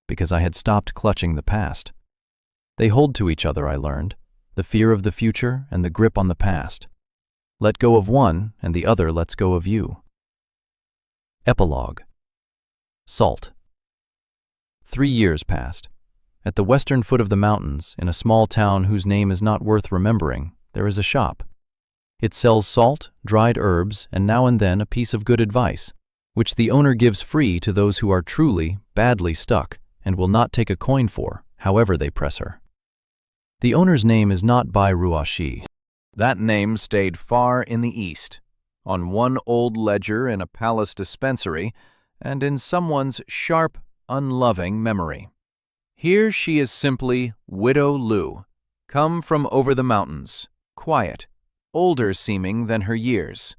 because I had stopped clutching the past. They hold to each other, I learned, the fear of the future and the grip on the past. Let go of one, and the other lets go of you. Epilogue. Salt. 3 years passed. At the western foot of the mountains, in a small town whose name is not worth remembering, there is a shop. It sells salt, dried herbs, and now and then a piece of good advice, which the owner gives free to those who are truly, badly stuck, and will not take a coin for, however they press her. The owner's name is not Bai Ruashi. That name stayed far in the east, on one old ledger in a palace dispensary, and in someone's sharp, unloving memory. Here she is simply Widow Lu, come from over the mountains, quiet, older seeming than her years.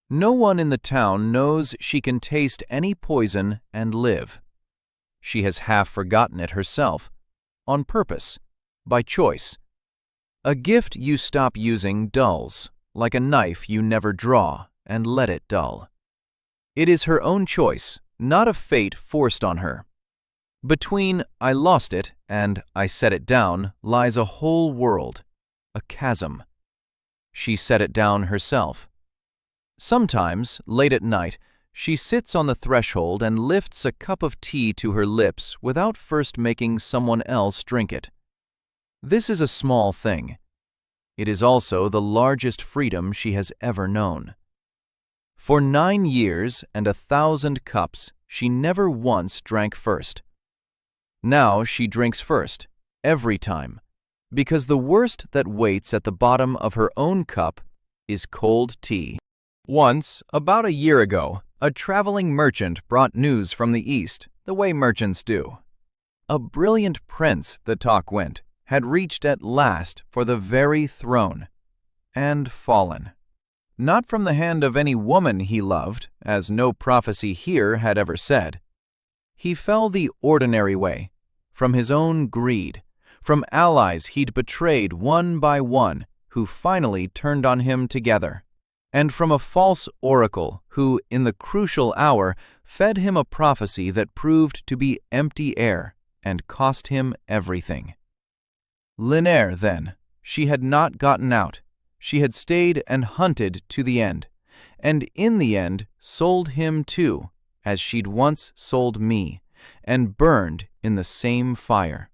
No one in the town knows she can taste any poison and live. She has half forgotten it herself, on purpose, by choice. A gift you stop using dulls, like a knife you never draw and let it dull. It is her own choice, not a fate forced on her. Between I lost it and I set it down lies a whole world, a chasm. She set it down herself. Sometimes, late at night, she sits on the threshold and lifts a cup of tea to her lips without first making someone else drink it. This is a small thing. It is also the largest freedom she has ever known. For 9 years and 1,000 cups, she never once drank first. Now she drinks first, every time, because the worst that waits at the bottom of her own cup is cold tea. Once, about a year ago, a traveling merchant brought news from the east, the way merchants do. A brilliant prince, the talk went, had reached at last for the very throne, and fallen. Not from the hand of any woman he loved, as no prophecy here had ever said. He fell the ordinary way, from his own greed, from allies he'd betrayed one by one, who finally turned on him together, and from a false oracle who, in the crucial hour, fed him a prophecy that proved to be empty air and cost him everything. Linaire, then, she had not gotten out. She had stayed and hunted to the end, and in the end sold him too, as she'd once sold me, and burned in the same fire.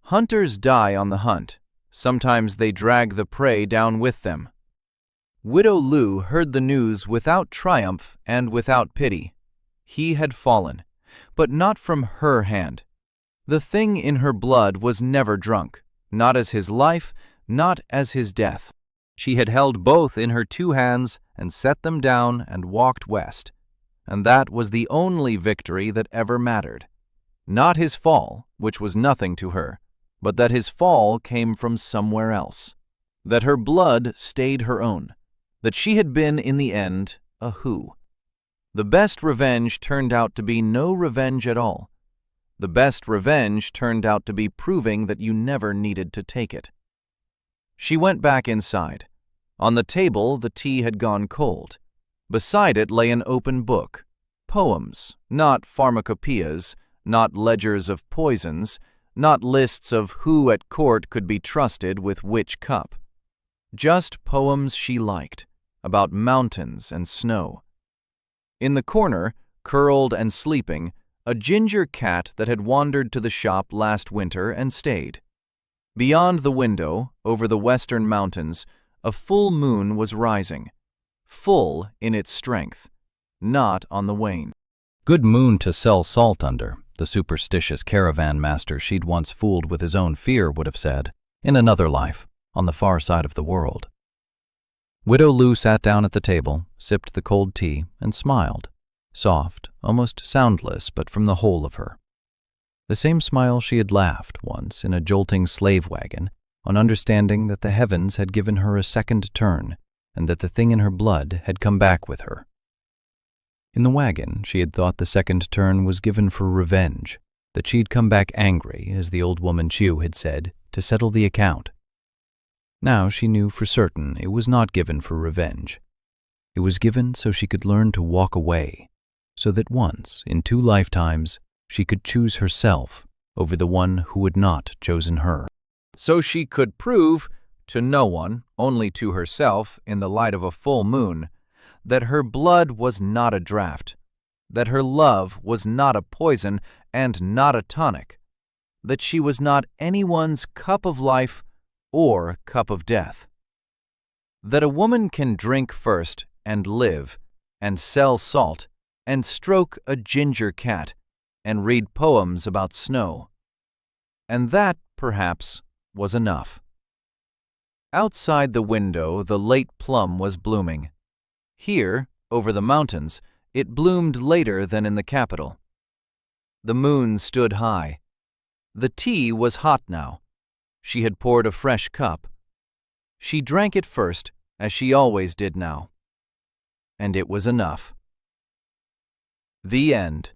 Hunters die on the hunt. Sometimes they drag the prey down with them. Widow Lu heard the news without triumph and without pity. He had fallen, but not from her hand. The thing in her blood was never drunk, not as his life, not as his death. She had held both in her 2 hands and set them down and walked west. And that was the only victory that ever mattered. Not his fall, which was nothing to her, but that his fall came from somewhere else. That her blood stayed her own. That she had been, in the end, a who. The best revenge turned out to be no revenge at all. The best revenge turned out to be proving that you never needed to take it. She went back inside. On the table, the tea had gone cold. Beside it lay an open book, poems, not pharmacopoeias, not ledgers of poisons, not lists of who at court could be trusted with which cup. Just poems she liked, about mountains and snow. In the corner, curled and sleeping, a ginger cat that had wandered to the shop last winter and stayed. Beyond the window, over the western mountains, a full moon was rising, full in its strength, not on the wane. Good moon to sell salt under, the superstitious caravan master she'd once fooled with his own fear would have said, in another life, on the far side of the world. Widow Lu sat down at the table, sipped the cold tea, and smiled, soft, almost soundless, but from the whole of her. The same smile she had laughed once in a jolting slave wagon, on understanding that the heavens had given her a second turn, and that the thing in her blood had come back with her. In the wagon, she had thought the second turn was given for revenge, that she'd come back angry, as the old woman Chiu had said, to settle the account. Now she knew for certain it was not given for revenge. It was given so she could learn to walk away, so that once, in 2 lifetimes, she could choose herself over the one who had not chosen her. So she could prove, to no one, only to herself, in the light of a full moon, that her blood was not a draught, that her love was not a poison and not a tonic, that she was not anyone's cup of life or cup of death. That a woman can drink first and live, and sell salt, and stroke a ginger cat, and read poems about snow. And that, perhaps, was enough. Outside the window, the late plum was blooming. Here, over the mountains, it bloomed later than in the capital. The moon stood high. The tea was hot now. She had poured a fresh cup. She drank it first, as she always did now. And it was enough. The end.